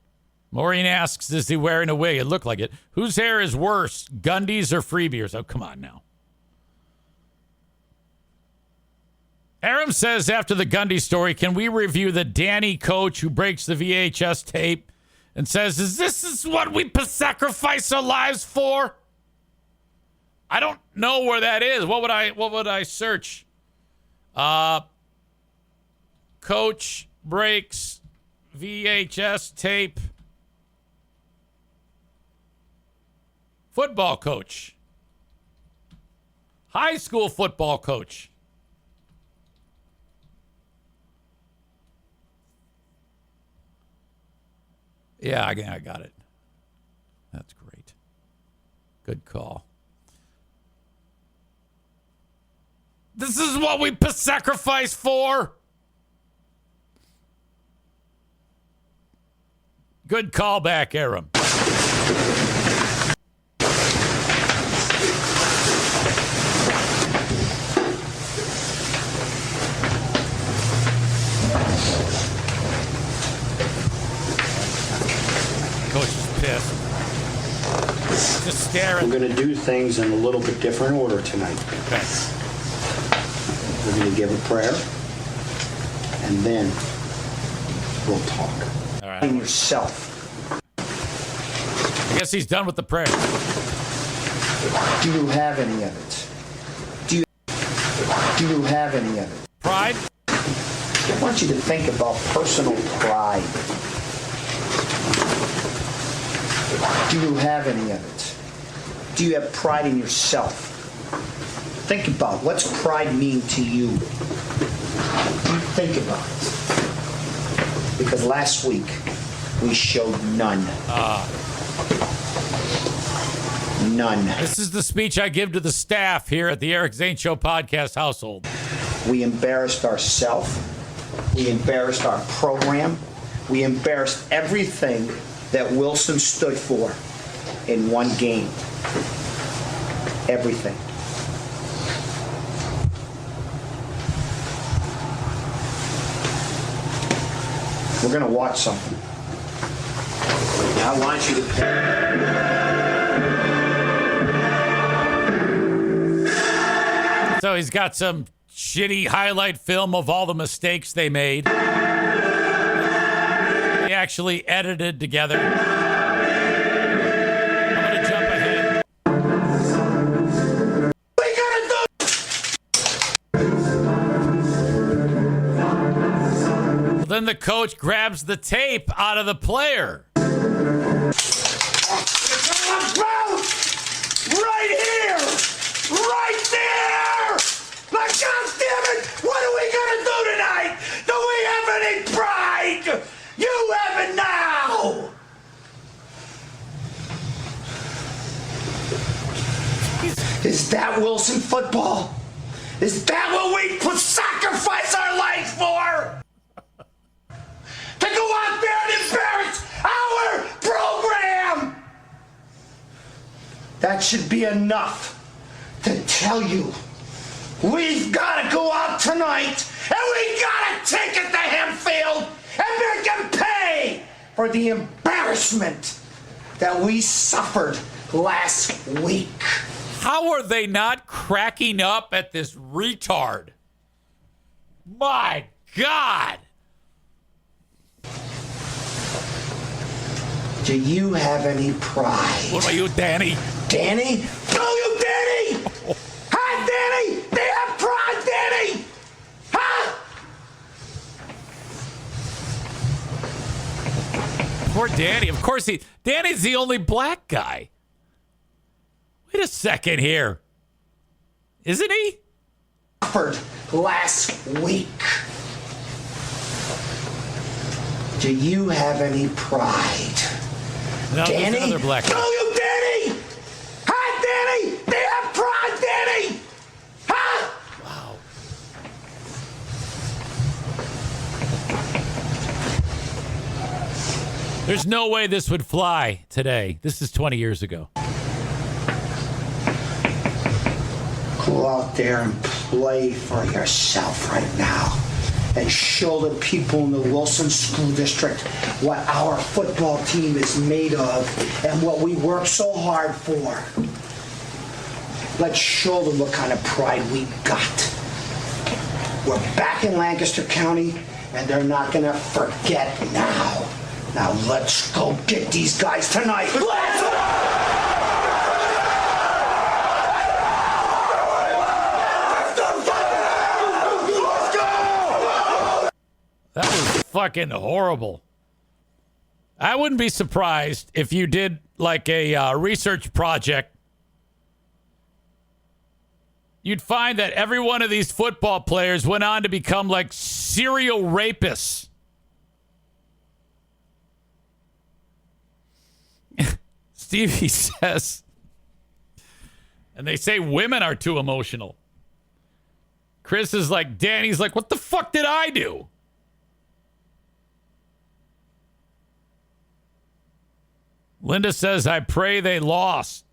Maureen asks, is he wearing a wig? It looked like it. Whose hair is worse, Gundy's or Freebier's? Oh, come on now. Aram says after the Gundy story, can we review the Danny coach who breaks the VHS tape and says, is this what we sacrifice our lives for? I don't know where that is. What would I search? Coach breaks VHS tape. Football coach. High school football coach. Yeah, I got it. That's great. Good call. This is what we sacrifice for. Good call back, Aram. Coach is pissed. Just staring. We're going to do things in a little bit different order tonight. Okay. We're going to give a prayer, and then we'll talk. All right. And yourself. I guess he's done with the prayer. Do you have any of it? Do you have any of it? Pride? I want you to think about personal pride. Do you have any of it? Do you have pride in yourself? Think about what's pride mean to you. Think about it. Because last week we showed none. None. This is the speech I give to the staff here at the Eric Zane Show podcast household. We embarrassed ourselves. We embarrassed our program. We embarrassed everything that Wilson stood for in one game. Everything. We're going to watch something. I want you to pay. So he's got some shitty highlight film of all the mistakes they made. They actually edited together. I'm going to jump ahead. We gotta do. Then the coach grabs the tape out of the player. Right here! Right there! Like, God damn it! What are we gonna do tonight? Do we have any pride? You have it now! Is that Wilson football? Is that what we sacrifice our lives for? To go out there and embarrass our program! That should be enough to tell you we've got to go out tonight and we got to take it to Hempfield and make them pay for the embarrassment that we suffered last week. How are they not cracking up at this retard? My God. Do you have any pride? What about you, Danny? Danny? Oh, you Danny! Hi, Danny! Do you have pride, Danny? Huh? Poor Danny. Of course, Danny's the only black guy. Wait a second here. Isn't he? Offered last week. Do you have any pride? No, Danny? there's another black guy. Oh, you Danny! Hi, Danny! Do you have pride, Danny? Huh? Wow. There's no way this would fly today. This is 20 years ago. Go out there and play for yourself right now and show the people in the Wilson School District what our football team is made of and what we work so hard for. Let's show them what kind of pride we got. We're back in Lancaster County, and they're not gonna forget now. Now let's go get these guys tonight. Let's That was fucking horrible. I wouldn't be surprised if you did like a research project. You'd find that every one of these football players went on to become like serial rapists. Stevie says, and they say women are too emotional. Chris is like, Danny's like, what the fuck did I do? Linda says, I pray they lost.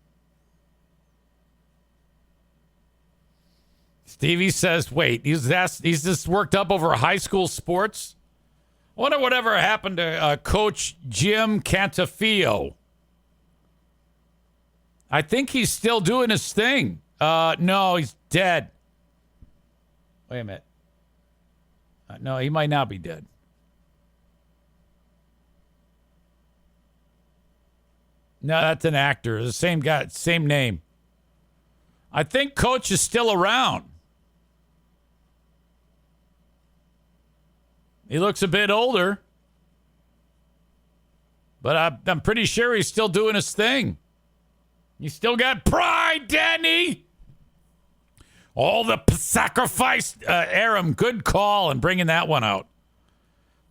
Stevie says, wait, he's just worked up over high school sports? I wonder whatever happened to Coach Jim Cantafio. I think he's still doing his thing. No, he's dead. Wait a minute. No, he might not be dead. No, that's an actor. The same guy, same name. I think Coach is still around. He looks a bit older. But I'm pretty sure he's still doing his thing. You still got pride, Danny. All the sacrifice. Aram, good call and bringing that one out.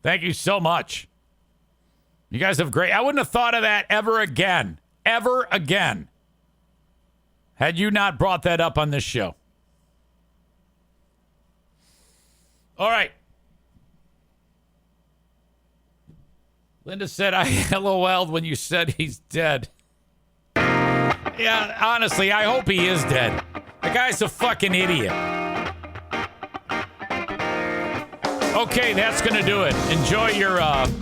Thank you so much. You guys have great. I wouldn't have thought of that ever again. Ever again. Had you not brought that up on this show. All right. Linda said, I LOL'd when you said he's dead. Yeah, honestly, I hope he is dead. The guy's a fucking idiot. Okay, that's going to do it. Enjoy your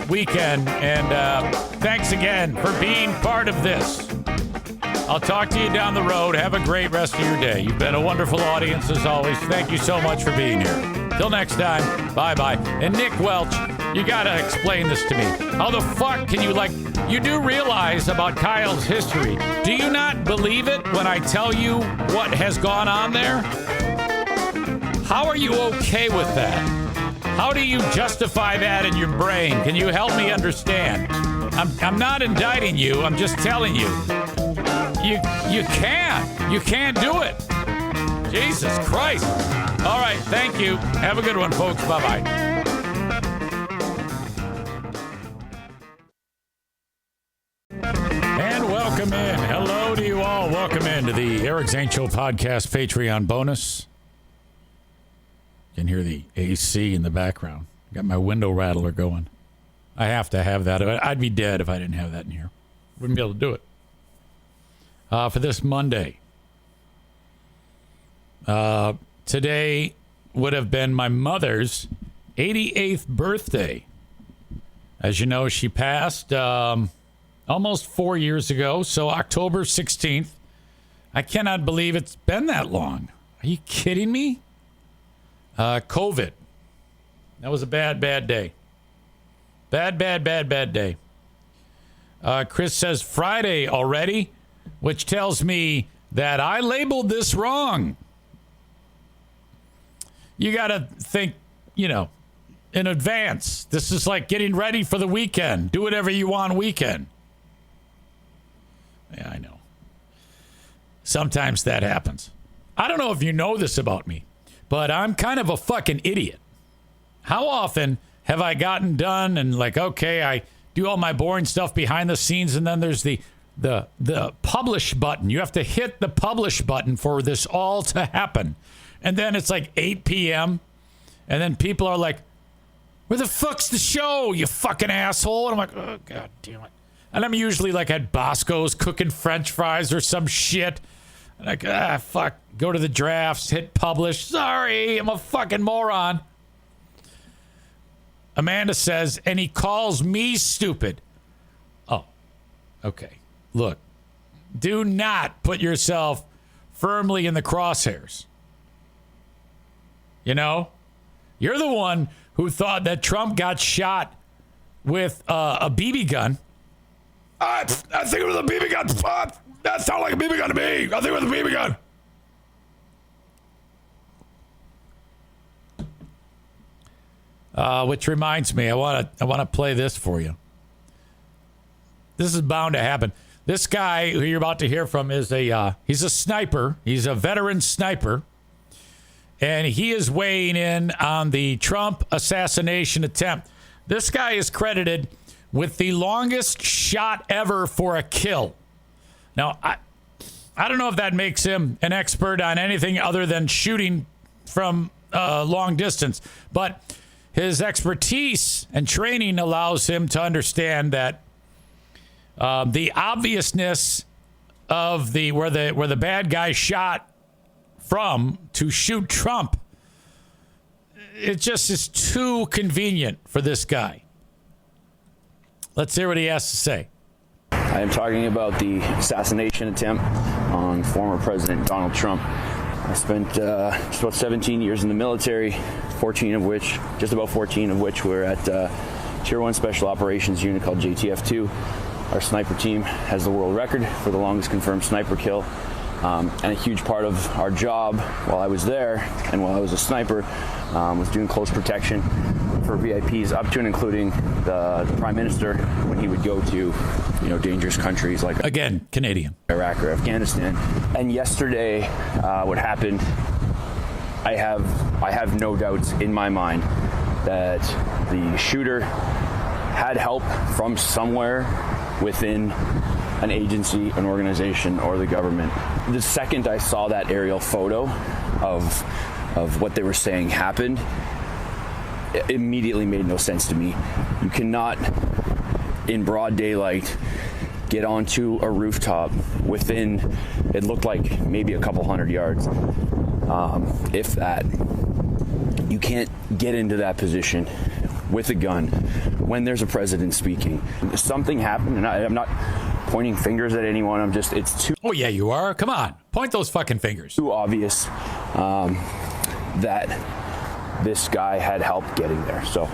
weekend, and thanks again for being part of this. I'll talk to you down the road. Have a great rest of your day. You've been a wonderful audience as always. Thank you so much for being here. Till next time, bye-bye. And Nick Welch, you got to explain this to me. How the fuck can you do realize about Kyle's history. Do you not believe it when I tell you what has gone on there? How are you okay with that? How do you justify that in your brain? Can you help me understand? I'm not indicting you. I'm just telling you. You can't do it. Jesus Christ. All right. Thank you. Have a good one, folks. Bye-bye. And welcome in. Hello to you all. Welcome in to the Eric Zane Show podcast Patreon bonus. You can hear the AC in the background. Got my window rattler going. I have to have that. I'd be dead if I didn't have that in here. Wouldn't be able to do it. For this Monday. Today would have been my mother's 88th birthday. As you know, she passed almost 4 years ago. So October 16th. I cannot believe it's been that long. Are you kidding me? COVID. That was a bad day. Bad day. Chris says Friday already, which tells me that I labeled this wrong. You got to think, in advance. This is like getting ready for the weekend. Do whatever you want weekend. Yeah, I know. Sometimes that happens. I don't know if you know this about me, but I'm kind of a fucking idiot. How often have I gotten done and okay, I do all my boring stuff behind the scenes, and then there's the publish button. You have to hit the publish button for this all to happen. And then it's like 8 p.m. And then people are like, where the fuck's the show, you fucking asshole? And I'm like, oh, God damn it. And I'm usually at Bosco's cooking French fries or some shit. And fuck. Go to the drafts, hit publish. Sorry, I'm a fucking moron. Amanda says, and he calls me stupid. Oh, okay. Look, do not put yourself firmly in the crosshairs. You're the one who thought that Trump got shot with a BB gun. I think it was a BB gun. That sounded like a BB gun to me. I think it was a BB gun. Which reminds me, I want to play this for you. This is bound to happen. This guy who you're about to hear from is he's a sniper. He's a veteran sniper. And he is weighing in on the Trump assassination attempt. This guy is credited with the longest shot ever for a kill. Now, I don't know if that makes him an expert on anything other than shooting from long distance, but his expertise and training allows him to understand that the obviousness of where the bad guy shot from to shoot Trump, it just is too convenient for this guy. Let's hear what he has to say. I am talking about the assassination attempt on former President Donald Trump. I spent just about 17 years in the military, just about 14 of which were at Tier 1 Special Operations Unit called JTF-2. Our sniper team has the world record for the longest confirmed sniper kill. And a huge part of our job while I was there and while I was a sniper was doing close protection for VIPs up to and including the Prime Minister when he would go to, dangerous countries like, again, Canadian, Iraq or Afghanistan. And yesterday, what happened, I have no doubts in my mind that the shooter had help from somewhere within an agency, an organization, or the government. The second I saw that aerial photo of what they were saying happened, it immediately made no sense to me. You cannot, in broad daylight, get onto a rooftop within, it looked like maybe a couple hundred yards, if that. You can't get into that position with a gun when there's a president speaking. Something happened, and I'm not pointing fingers at anyone. It's too... Oh, yeah, you are. Come on. Point those fucking fingers. Too obvious that this guy had help getting there. So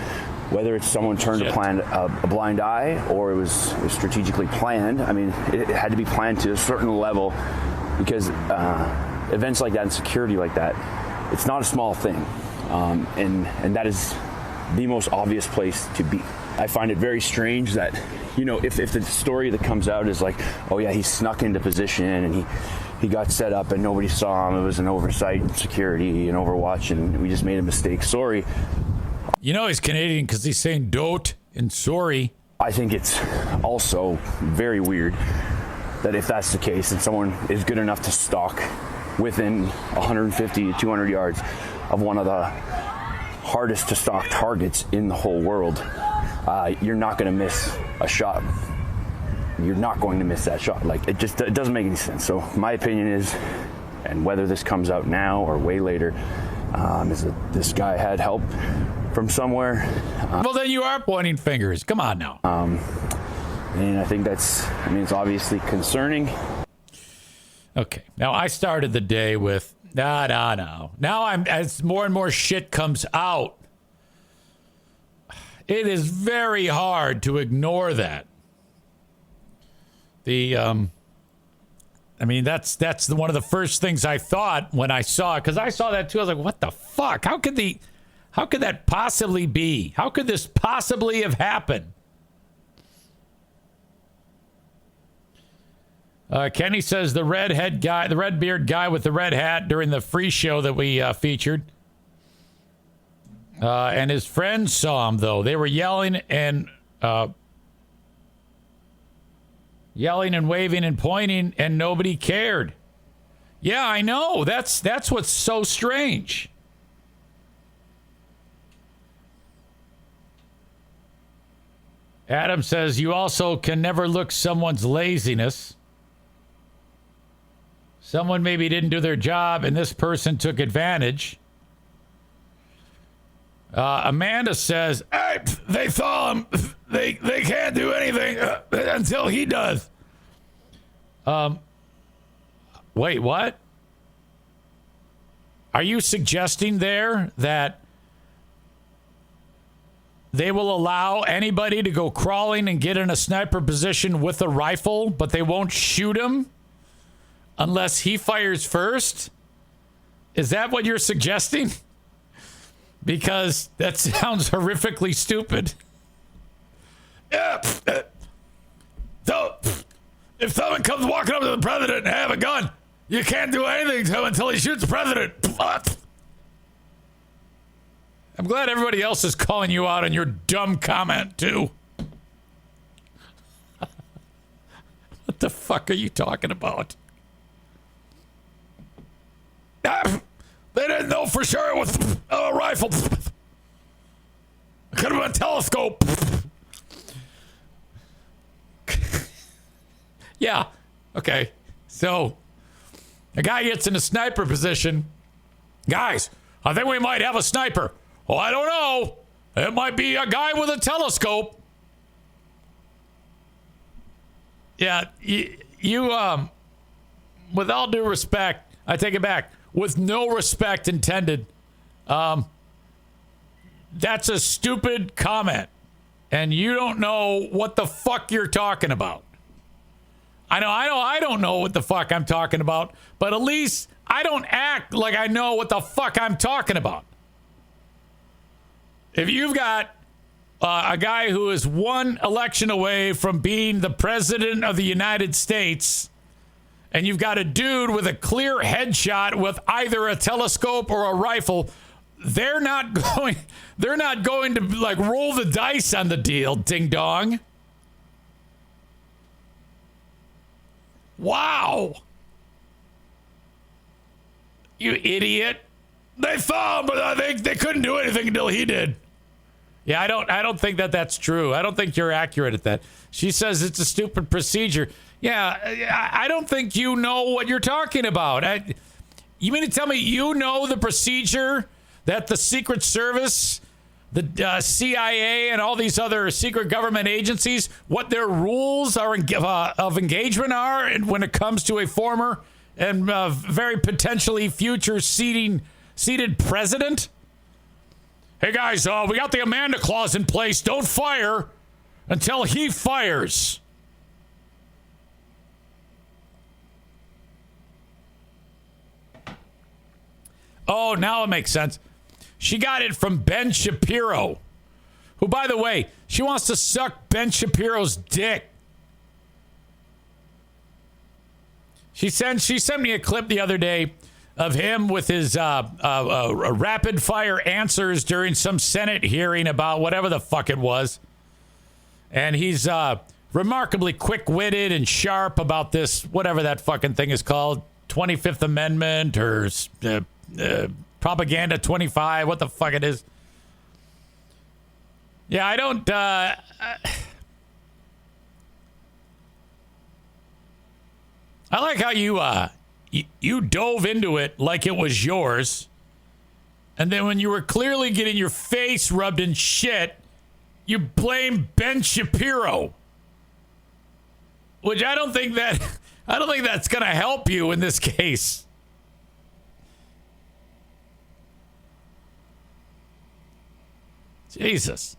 whether it's someone turned a blind eye or it was strategically planned, I mean, it had to be planned to a certain level because events like that and security like that, it's not a small thing. And that is the most obvious place to be. I find it very strange that, if the story that comes out is like, oh yeah, he snuck into position and he got set up and nobody saw him. It was an oversight, security, and Overwatch, and we just made a mistake. Sorry. He's Canadian because he's saying "dote" and "sorry." I think it's also very weird that if that's the case and someone is good enough to stalk within 150 to 200 yards of one of the hardest to stalk targets in the whole world, you're not going to miss a shot. You're not going to miss that shot. It doesn't make any sense. So my opinion is, and whether this comes out now or way later, is that this guy had help from somewhere. Well, then you are pointing fingers. Come on now. And I think it's obviously concerning. Okay. Now, I started the day with, no. Now, as more and more shit comes out, it is very hard to ignore that. That's one of the first things I thought when I saw it, because I saw that too. I was like, what the fuck? How could that possibly be? How could this possibly have happened? Kenny says the red beard guy with the red hat during the free show that we featured. And his friends saw him, though. They were yelling and waving and pointing, and nobody cared. Yeah, I know. That's what's so strange. Adam says you also can never look someone's laziness. Someone maybe didn't do their job, and this person took advantage. Amanda says, hey, they saw him. They can't do anything until he does. Wait, what? Are you suggesting there that they will allow anybody to go crawling and get in a sniper position with a rifle, but they won't shoot him unless he fires first? Is that what you're suggesting? Because that sounds horrifically stupid. Yeah. So, if someone comes walking up to the president and have a gun, you can't do anything to him until he shoots the president. I'm glad everybody else is calling you out on your dumb comment, too. What the fuck are you talking about? They didn't know for sure it was a rifle. It could have been a telescope. Yeah. Okay. So, a guy gets in a sniper position. Guys, I think we might have a sniper. Well, I don't know. It might be a guy with a telescope. Yeah, you with all due respect, I take it back. With no respect intended, that's a stupid comment. And you don't know what the fuck you're talking about. I don't know what the fuck I'm talking about, but at least I don't act like I know what the fuck I'm talking about. If you've got a guy who is one election away from being the president of the United States, and you've got a dude with a clear headshot with either a telescope or a rifle, they're not going to like roll the dice on the deal, ding dong. Wow. You idiot. They saw him, but I think they couldn't do anything until he did. Yeah, I don't think that's true. I don't think you're accurate at that. She says it's a stupid procedure. Yeah, I don't think you know what you're talking about. You mean to tell me you know the procedure that the Secret Service, the CIA, and all these other secret government agencies, what their rules are of engagement are when it comes to a former and very potentially future seated president? Hey, guys, we got the Amanda Clause in place. Don't fire until he fires. Oh, now it makes sense. She got it from Ben Shapiro, who, by the way, she wants to suck Ben Shapiro's dick. She sent me a clip the other day of him with his rapid fire answers during some Senate hearing about whatever the fuck it was. And he's remarkably quick-witted and sharp about this, whatever that fucking thing is called, 25th Amendment or Propaganda 25, what the fuck it is. Yeah, I don't... I like how you dove into it like it was yours, and then when you were clearly getting your face rubbed in shit, you blame Ben Shapiro, which I don't think that's gonna help you in this case. Jesus.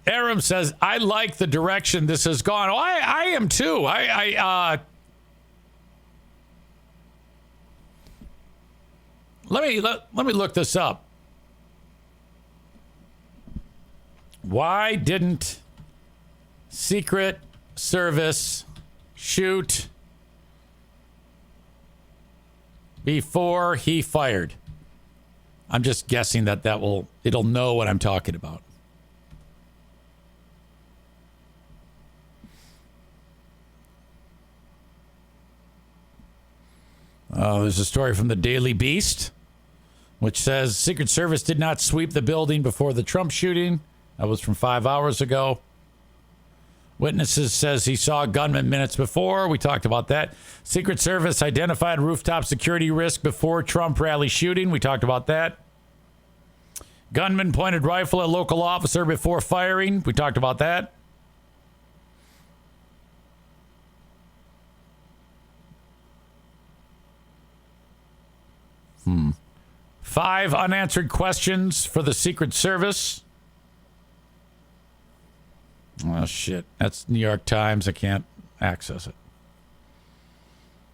Aram says, I like the direction this has gone. Oh, I am too. Let me look this up. Why didn't Secret Service shoot before he fired? I'm just guessing that it'll know what I'm talking about. There's a story from the Daily Beast, which says Secret Service did not sweep the building before the Trump shooting. That was from 5 hours ago. Witnesses says he saw a gunman minutes before. We talked about that. Secret Service identified rooftop security risk before Trump rally shooting. We talked about that. Gunman pointed rifle at local officer before firing. We talked about that. 5 unanswered questions for the Secret Service. Oh, shit. That's New York Times. I can't access it.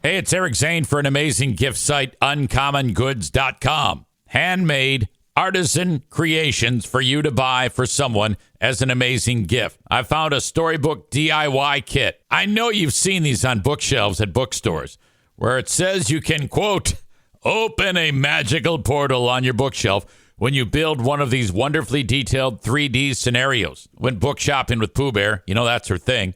Hey, it's Eric Zane for an amazing gift site, uncommongoods.com. Handmade artisan creations for you to buy for someone as an amazing gift. I found a storybook DIY kit. I know you've seen these on bookshelves at bookstores where it says you can, quote, open a magical portal on your bookshelf when you build one of these wonderfully detailed 3D scenarios. Went book shopping with Pooh Bear. You know, that's her thing.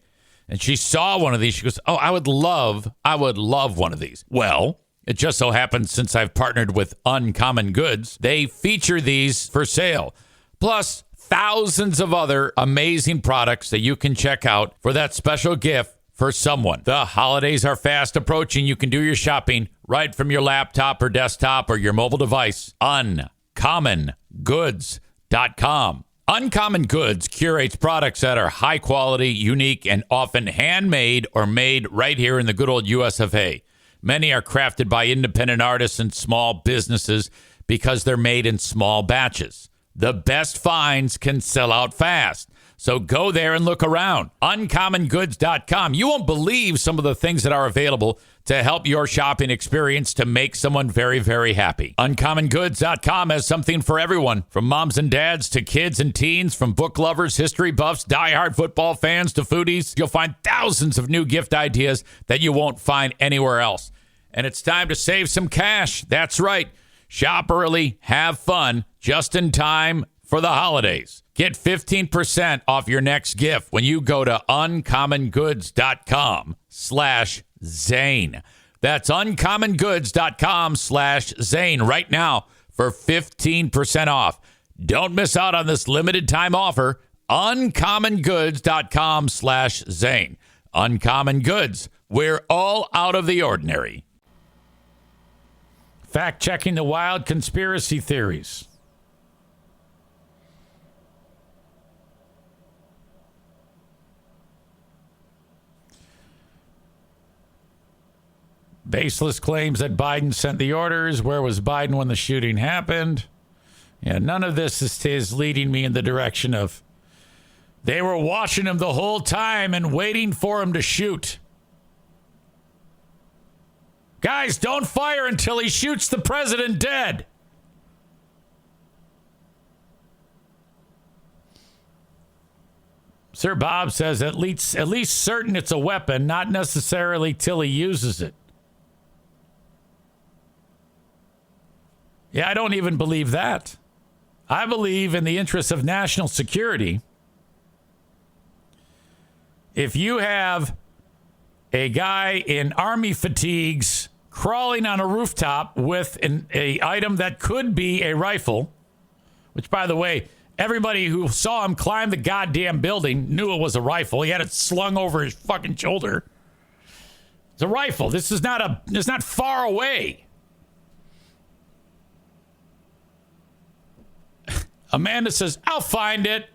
And she saw one of these. She goes, oh, I would love one of these. Well, it just so happens since I've partnered with Uncommon Goods, they feature these for sale. Plus, thousands of other amazing products that you can check out for that special gift for someone. The holidays are fast approaching. You can do your shopping right from your laptop or desktop or your mobile device. UncommonGoods.com. Uncommon Goods curates products that are high quality, unique, and often handmade or made right here in the good old US of A. Many are crafted by independent artists and small businesses because they're made in small batches. The best finds can sell out fast. So go there and look around. UncommonGoods.com. You won't believe some of the things that are available to help your shopping experience to make someone very, very happy. UncommonGoods.com has something for everyone, from moms and dads to kids and teens, from book lovers, history buffs, diehard football fans to foodies. You'll find thousands of new gift ideas that you won't find anywhere else. And it's time to save some cash. That's right. Shop early, have fun, just in time for the holidays. Get 15% off your next gift when you go to uncommongoods.com/Zane. That's uncommongoods.com/Zane right now for 15% off. Don't miss out on this limited time offer. uncommongoods.com/Zane. Uncommon Goods. We're all out of the ordinary. Fact-checking the wild conspiracy theories. Baseless claims that Biden sent the orders. Where was Biden when the shooting happened? Yeah, none of this is leading me in the direction of they were watching him the whole time and waiting for him to shoot. Guys, don't fire until he shoots the president dead. Sir Bob says at least certain it's a weapon, not necessarily till he uses it. Yeah, I don't even believe that. I believe in the interest of national security. If you have a guy in army fatigues crawling on a rooftop with an item that could be a rifle, which, by the way, everybody who saw him climb the goddamn building knew it was a rifle. He had it slung over his fucking shoulder. It's a rifle. It's not far away. Amanda says, I'll find it.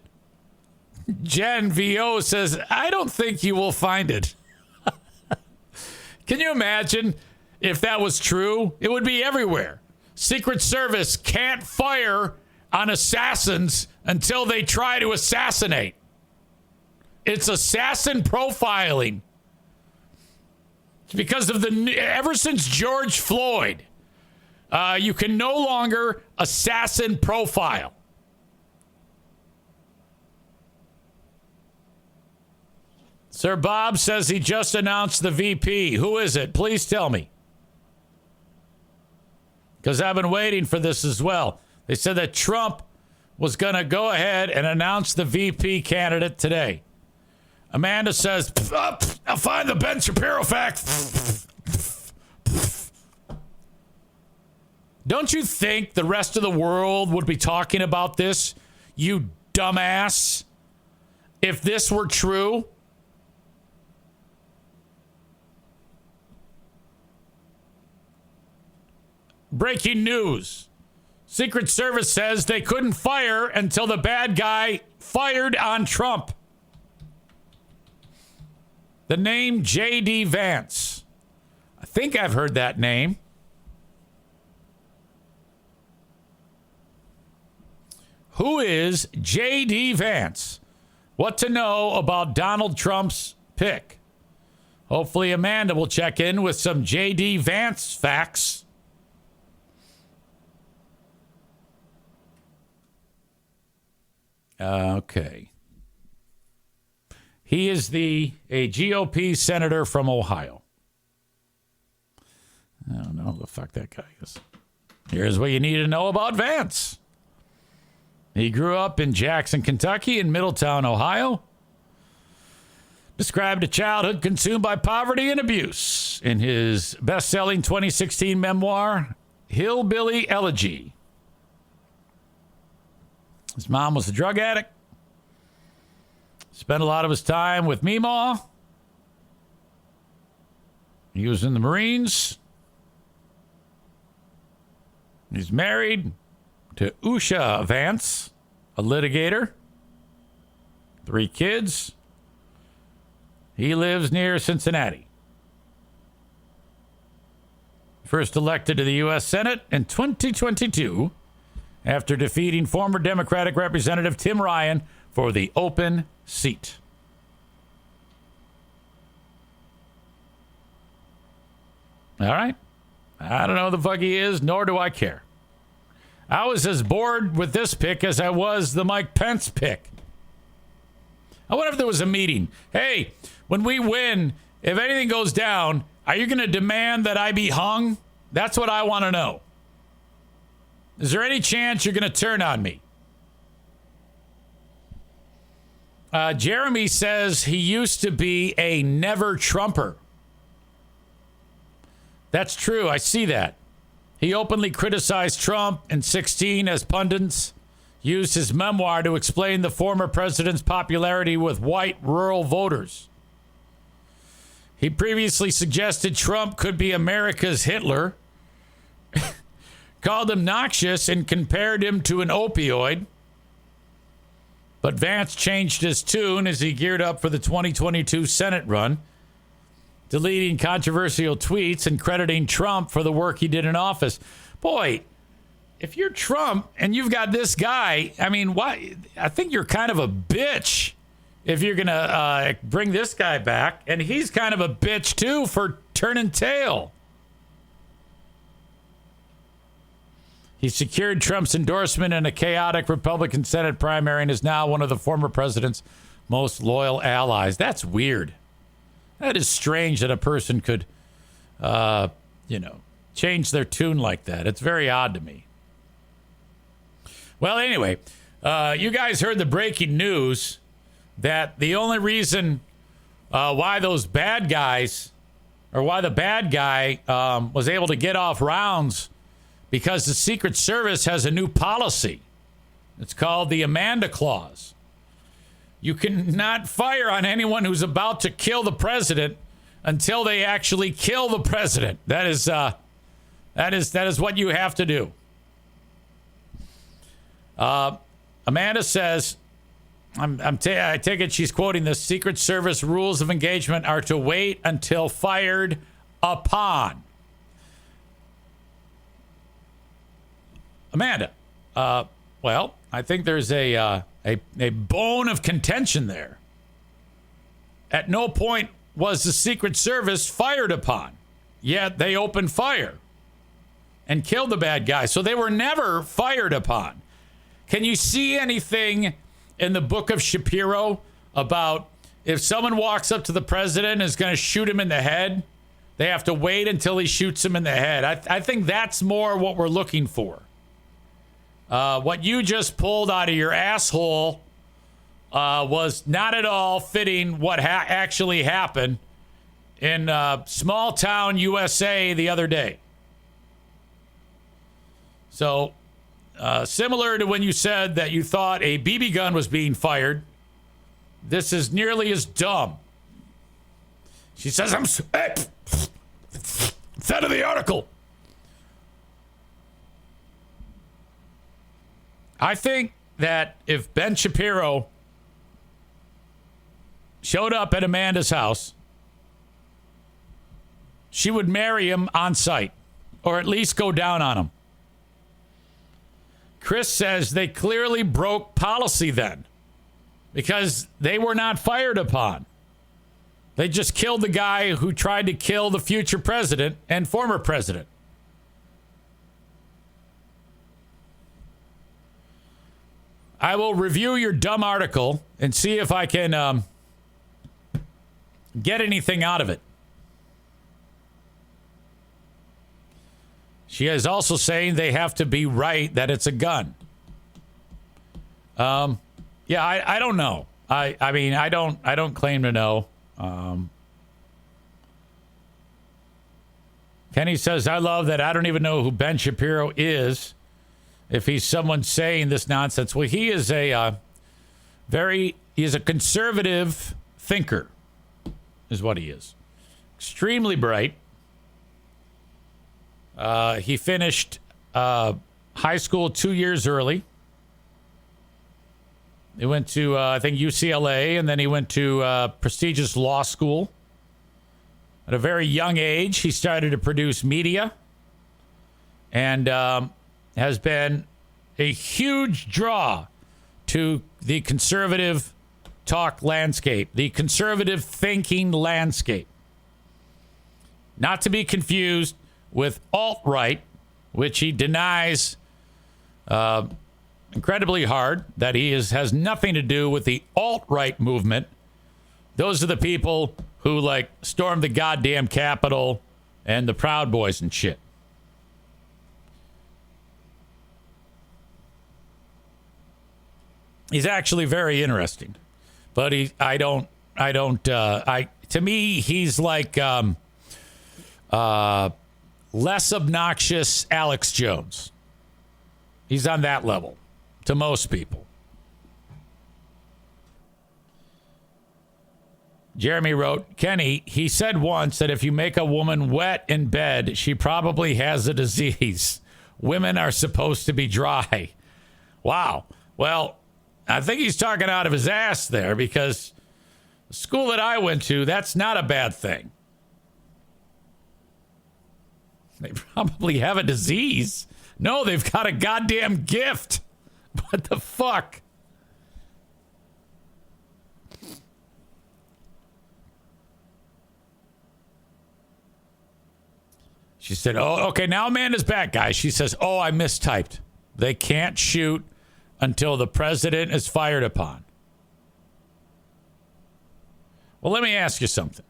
Jen VO says, I don't think you will find it. Can you imagine if that was true? It would be everywhere. Secret Service can't fire on assassins until they try to assassinate. It's assassin profiling. It's because of ever since George Floyd, you can no longer assassin profile. Sir Bob says he just announced the VP. Who is it? Please tell me. Because I've been waiting for this as well. They said that Trump was going to go ahead and announce the VP candidate today. Amanda says, I'll find the Ben Shapiro fact. Don't you think the rest of the world would be talking about this, you dumbass, if this were true? Breaking news. Secret Service says they couldn't fire until the bad guy fired on Trump. The name J.D. Vance. I think I've heard that name. Who is J.D. Vance? What to know about Donald Trump's pick? Hopefully Amanda will check in with some J.D. Vance facts. Okay. He is a GOP senator from Ohio. I don't know who the fuck that guy is. Here's what you need to know about Vance. He grew up in Jackson, Kentucky, and Middletown, Ohio. Described a childhood consumed by poverty and abuse in his best-selling 2016 memoir, Hillbilly Elegy. His mom was a drug addict. Spent a lot of his time with Meemaw. He was in the Marines. He's married to Usha Vance, a litigator. 3 kids. He lives near Cincinnati. First elected to the U.S. Senate in 2022 after defeating former Democratic Representative Tim Ryan for the open seat. All right. I don't know who the fuck he is, nor do I care. I was as bored with this pick as I was the Mike Pence pick. I wonder if there was a meeting. Hey, when we win, if anything goes down, are you going to demand that I be hung? That's what I want to know. Is there any chance you're going to turn on me? Jeremy says he used to be a never Trumper. That's true. I see that. He openly criticized Trump in 2016 as pundits used his memoir to explain the former president's popularity with white rural voters. He previously suggested Trump could be America's Hitler, called him noxious, and compared him to an opioid. But Vance changed his tune as he geared up for the 2022 Senate run, deleting controversial tweets and crediting Trump for the work he did in office. Boy, if you're Trump and you've got this guy, I mean, why? I think you're kind of a bitch if you're going to bring this guy back. And he's kind of a bitch, too, for turning tail. He secured Trump's endorsement in a chaotic Republican Senate primary and is now one of the former president's most loyal allies. That's weird. That is strange that a person could, change their tune like that. It's very odd to me. Well, anyway, you guys heard the breaking news that the only reason why those bad guys, or why the bad guy was able to get off rounds, because the Secret Service has a new policy. It's called the Amanda Clause. You cannot fire on anyone who's about to kill the president until they actually kill the president. That is what you have to do. Amanda says, I take it she's quoting the Secret Service rules of engagement are to wait until fired upon. Amanda, well, I think there's a bone of contention there. At no point was the Secret Service fired upon, yet they opened fire and killed the bad guy. So they were never fired upon. Can you see anything in the book of Shapiro about if someone walks up to the president and is going to shoot him in the head, they have to wait until he shoots him in the head? I think that's more what we're looking for. What you just pulled out of your asshole was not at all fitting what actually happened in small town USA the other day. So, similar to when you said that you thought a BB gun was being fired, this is nearly as dumb. She says, instead of the article. I think that if Ben Shapiro showed up at Amanda's house, she would marry him on sight, or at least go down on him. Chris says they clearly broke policy then because they were not fired upon. They just killed the guy who tried to kill the future president and former president. I will review your dumb article and see if I can get anything out of it. She is also saying they have to be right that it's a gun. Yeah, I don't know. I mean, I don't claim to know. Kenny says, I love that I don't even know who Ben Shapiro is. If he's someone saying this nonsense. Well, he is he's a conservative thinker, is what he is. Extremely bright. He finished high school 2 years early. He went to, I think, UCLA, and then he went to prestigious law school. At a very young age, he started to produce media and has been a huge draw to the conservative talk landscape, the conservative thinking landscape. Not to be confused with alt-right, which he denies incredibly hard, that he has nothing to do with the alt-right movement. Those are the people who, like, stormed the goddamn Capitol and the Proud Boys and shit. He's actually very interesting, but to me, he's like less obnoxious Alex Jones. He's on that level to most people. Jeremy wrote, Kenny, he said once that if you make a woman wet in bed, she probably has a disease. Women are supposed to be dry. Wow. Well, I think he's talking out of his ass there, because the school that I went to, that's not a bad thing. They probably have a disease. No, they've got a goddamn gift. What the fuck? She said, oh, okay, now Amanda's back, guys. She says, oh, I mistyped. They can't shoot until the president is fired upon. Well, let me ask you something.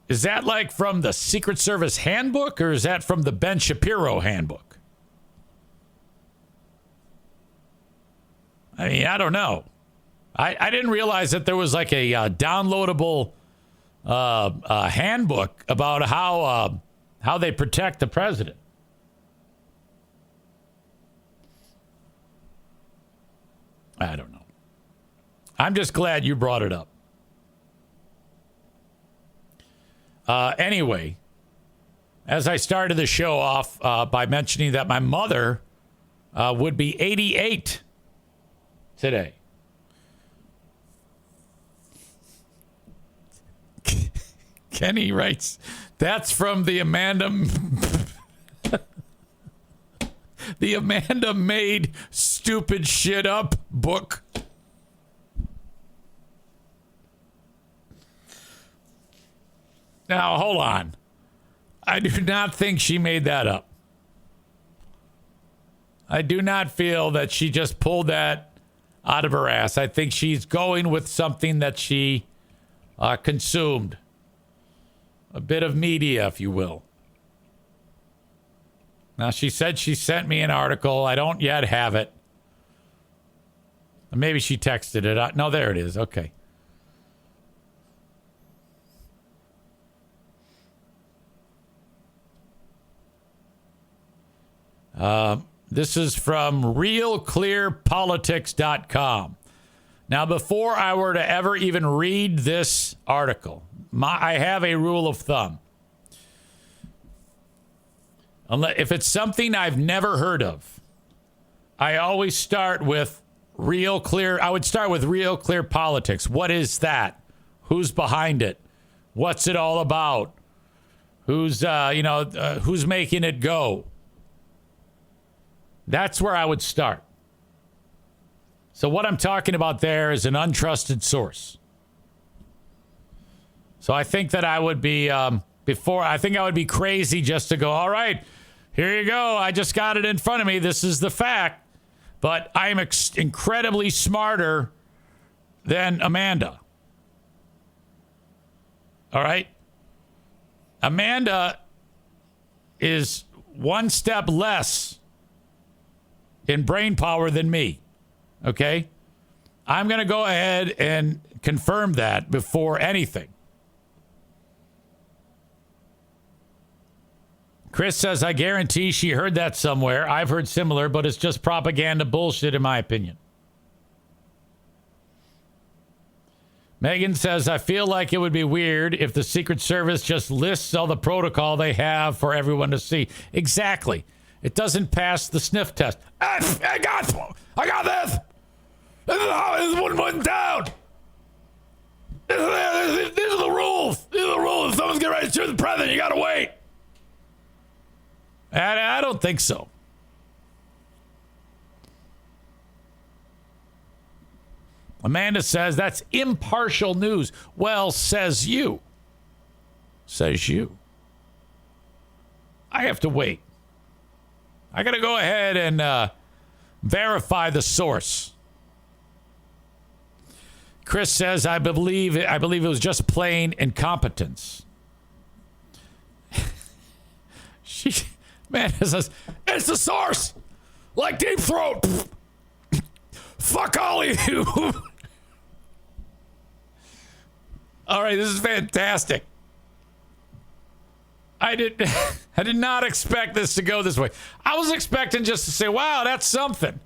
Is that like from the Secret Service handbook, or is that from the Ben Shapiro handbook? I mean, I don't know. I didn't realize that there was like a downloadable handbook about how they protect the president. I don't know. I'm just glad you brought it up. Anyway, as I started the show off by mentioning that my mother would be 88 today. Kenny writes, that's from the Amanda the Amanda Made Stupid Shit Up book. Now, hold on. I do not think she made that up. I do not feel that she just pulled that out of her ass. I think she's going with something that she consumed. A bit of media, if you will. Now, she said she sent me an article. I don't yet have it. Maybe she texted it. No, there it is. Okay. This is from realclearpolitics.com. Now, before I were to ever even read this article, I have a rule of thumb. If it's something I've never heard of, I always start with Real Clear. I would start with Real Clear Politics. What is that? Who's behind it? What's it all about? Who's making it go? That's where I would start. So what I'm talking about there is an untrusted source. So I think that I would be, I think I would be crazy just to go, all right, here you go. I just got it in front of me. This is the fact. But I'm incredibly smarter than Amanda. All right? Amanda is one step less in brain power than me. Okay? I'm going to go ahead and confirm that before anything. Chris says, I guarantee she heard that somewhere. I've heard similar, but it's just propaganda bullshit in my opinion. Megan says, I feel like it would be weird if the Secret Service just lists all the protocol they have for everyone to see. Exactly. It doesn't pass the sniff test. I got this. This one went down. These are the rules. These are the rules. If someone's getting ready to shoot the president, you got to wait. I don't think so. Amanda says that's impartial news. Well, says you. Says you. I have to wait. I got to go ahead and verify the source. Chris says, I believe it was just plain incompetence. Man says, it's the source. Like Deep Throat. Fuck all of you. All right, this is fantastic. I did not expect this to go this way. I was expecting just to say, wow, that's something.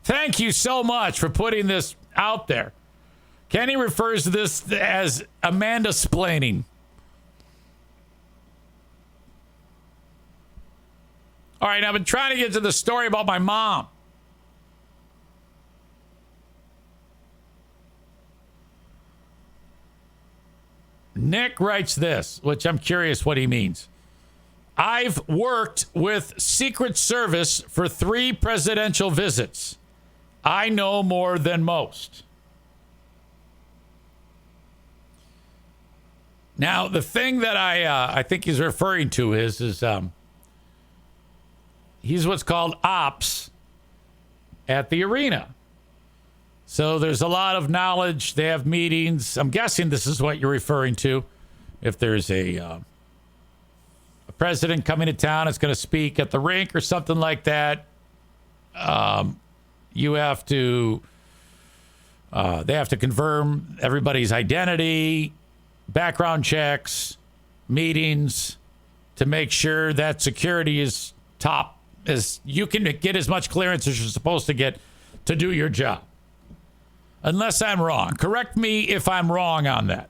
Thank you so much for putting this out there. Kenny refers to this as Amanda-splaining. All right, I've been trying to get to the story about my mom. Nick writes this, which I'm curious what he means. I've worked with Secret Service for 3 presidential visits. I know more than most. Now, the thing that I think he's referring to is he's what's called ops at the arena. So there's a lot of knowledge. They have meetings. I'm guessing this is what you're referring to. If there's a president coming to town, it's going to speak at the rink or something like that. You have to. They have to confirm everybody's identity, background checks, meetings to make sure that security is top, as you can get as much clearance as you're supposed to get to do your job. Unless I'm wrong. Correct me if I'm wrong on that.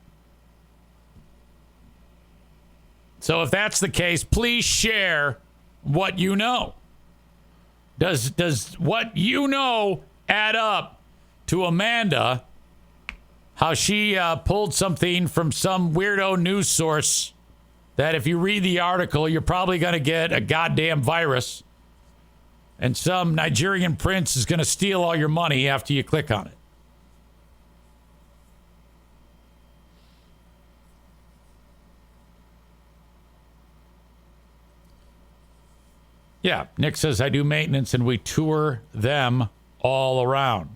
So if that's the case, please share what you know. Does what you know add up to Amanda, how she pulled something from some weirdo news source that if you read the article, you're probably going to get a goddamn virus and some Nigerian prince is going to steal all your money after you click on it? Yeah, Nick says, I do maintenance and we tour them all around.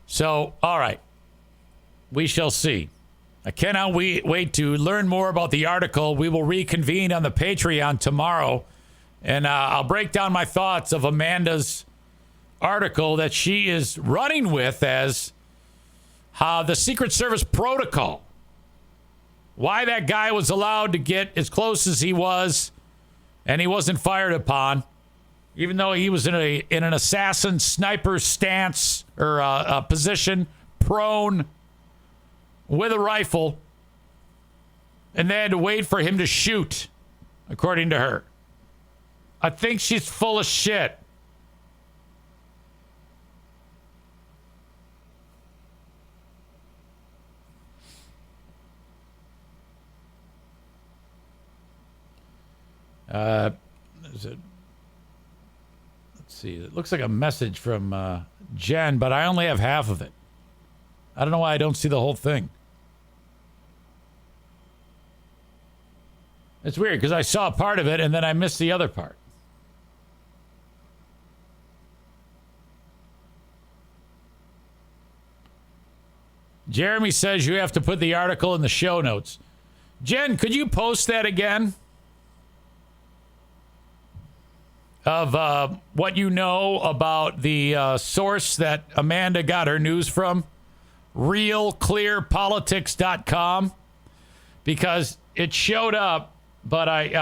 So, all right. We shall see. I cannot wait to learn more about the article. We will reconvene on the Patreon tomorrow, and I'll break down my thoughts of Amanda's article that she is running with as the Secret Service protocol. Why that guy was allowed to get as close as he was, and he wasn't fired upon, even though he was in an assassin sniper stance or a position, prone with a rifle, and they had to wait for him to shoot, according to her. I think she's full of shit. Let's see. It looks like a message from Jen, but I only have half of it. I don't know why I don't see the whole thing. It's weird because I saw part of it and then I missed the other part. Jeremy says you have to put the article in the show notes. Jen, could you post that again? Of what you know about the source that Amanda got her news from? RealClearPolitics.com. Because it showed up, but it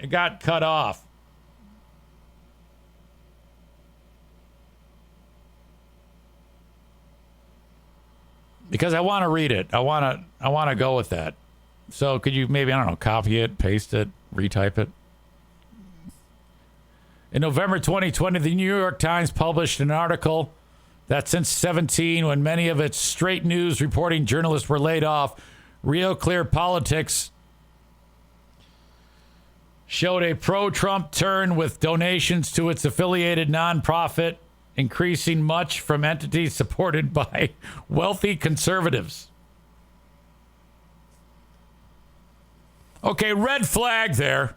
got cut off. Because I want to read it. I want to go with that. So could you maybe, I don't know, copy it, paste it, retype it? In November 2020, the New York Times published an article that since 2017, when many of its straight news reporting journalists were laid off, Real Clear Politics showed a pro-Trump turn with donations to its affiliated nonprofit, increasing much from entities supported by wealthy conservatives. Okay, red flag there.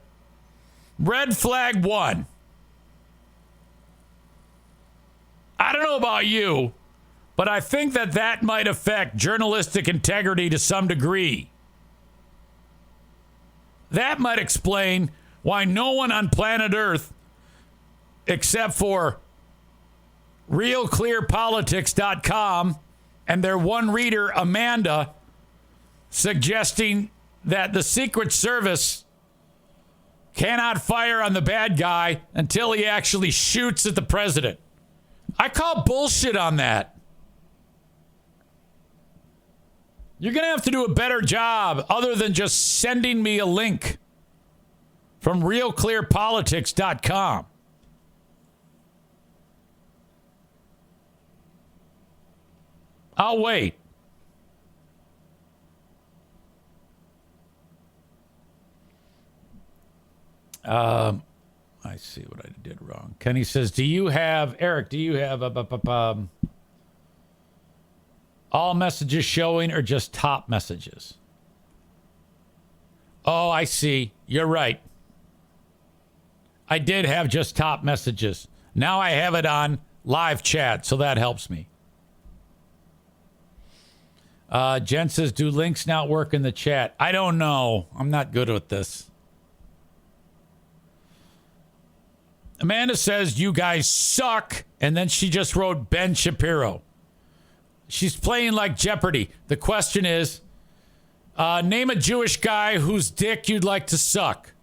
Red flag 1. I don't know about you, but I think that might affect journalistic integrity to some degree. That might explain why no one on planet Earth, except for RealClearPolitics.com and their one reader, Amanda, suggesting that the Secret Service cannot fire on the bad guy until he actually shoots at the president. I call bullshit on that. You're going to have to do a better job other than just sending me a link from RealClearPolitics.com. I'll wait. I see what I did wrong. Kenny says, Eric, do you have all messages showing or just top messages? Oh, I see. You're right. I did have just top messages. Now I have it on live chat, so that helps me. Jen says, do links not work in the chat? I don't know. I'm not good with this. Amanda says, you guys suck. And then she just wrote Ben Shapiro. She's playing like Jeopardy. The question is, name a Jewish guy whose dick you'd like to suck.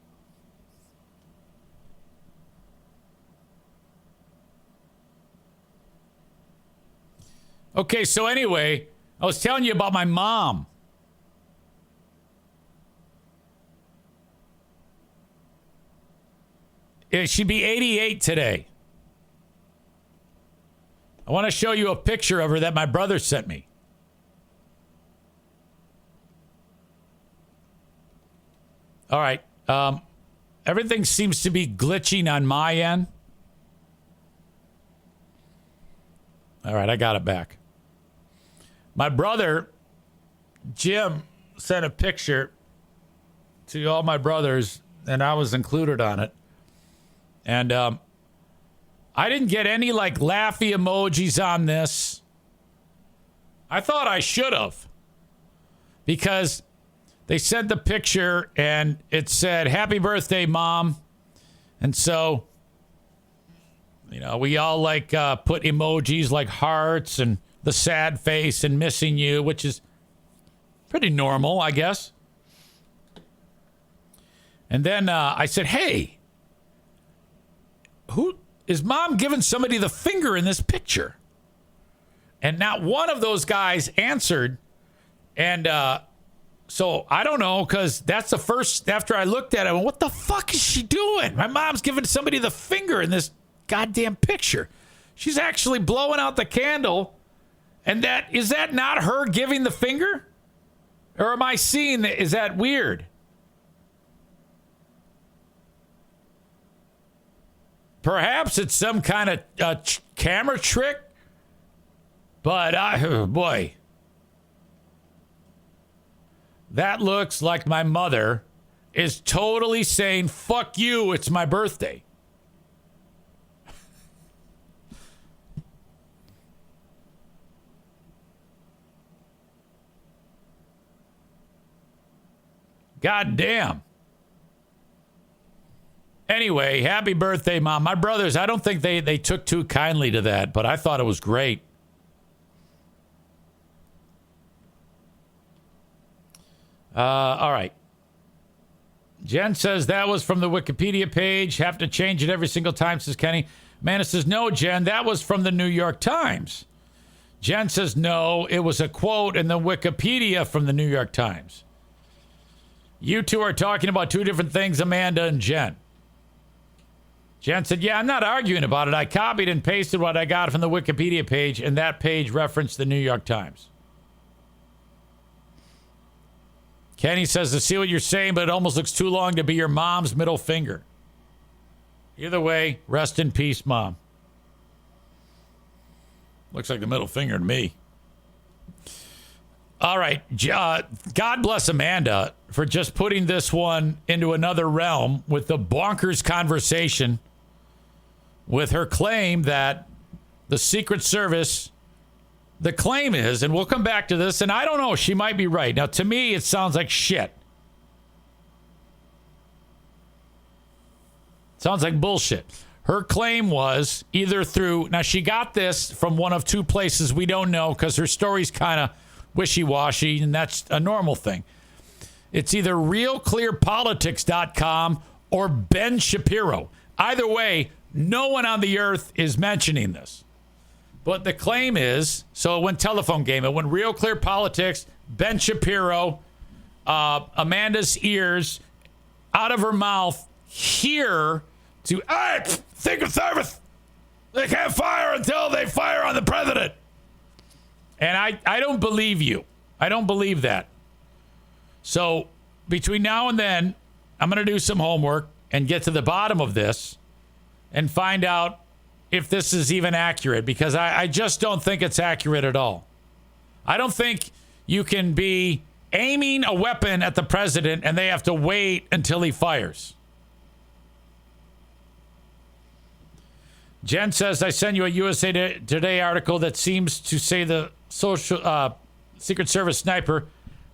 Okay, so anyway, I was telling you about my mom. She'd be 88 today. I want to show you a picture of her that my brother sent me. All right. Everything seems to be glitching on my end. All right, I got it back. My brother, Jim, sent a picture to all my brothers, and I was included on it. And I didn't get any like laughy emojis on this. I thought I should have, because they sent the picture and it said, "Happy birthday, Mom." And so, you know, we all like put emojis like hearts and the sad face and missing you, which is pretty normal, I guess. And then I said, "Hey, who is Mom giving somebody the finger in this picture?" And not one of those guys answered. And so I don't know, because that's the first, after I looked at it, I went, what the fuck is she doing? My mom's giving somebody the finger in this goddamn picture. She's actually blowing out the candle. And is that not her giving the finger? Or am I seeing that? Is that weird? perhaps it's some kind of camera trick. But, boy, that looks like my mother is totally saying, fuck you, it's my birthday. God damn. Anyway, happy birthday, Mom. My brothers, I don't think they took too kindly to that, but I thought it was great. All right. Jen says that was from the Wikipedia page. Have to change it every single time, says Kenny. Amanda says, no, Jen, that was from the New York Times. Jen says, no, it was a quote in the Wikipedia from the New York Times. You two are talking about two different things, Amanda and Jen. Jen said, yeah, I'm not arguing about it. I copied and pasted what I got from the Wikipedia page, and that page referenced the New York Times. Kenny says, I see what you're saying, but it almost looks too long to be your mom's middle finger. Either way, rest in peace, Mom. Looks like the middle finger to me. All right. God bless Amanda for just putting this one into another realm with the bonkers conversation with her claim that the Secret Service, the claim is, and we'll come back to this, and I don't know, she might be right. Now, to me, it sounds like shit. Sounds like bullshit. Her claim was either through, now she got this from one of two places we don't know because her story's kind of wishy-washy, and that's a normal thing. It's either realclearpolitics.com or Ben Shapiro. Either way, no one on the earth is mentioning this. But the claim is, so it went telephone game. It went Real Clear Politics, Ben Shapiro, Amanda's ears, out of her mouth, here to, hey, Secret Service, they can't fire until they fire on the president. And I don't believe you. I don't believe that. So between now and then, I'm going to do some homework and get to the bottom of this and find out if this is even accurate, because I just don't think it's accurate at all. I don't think you can be aiming a weapon at the president and they have to wait until he fires. Jen says, I sent you a USA Today article that seems to say the Secret Service sniper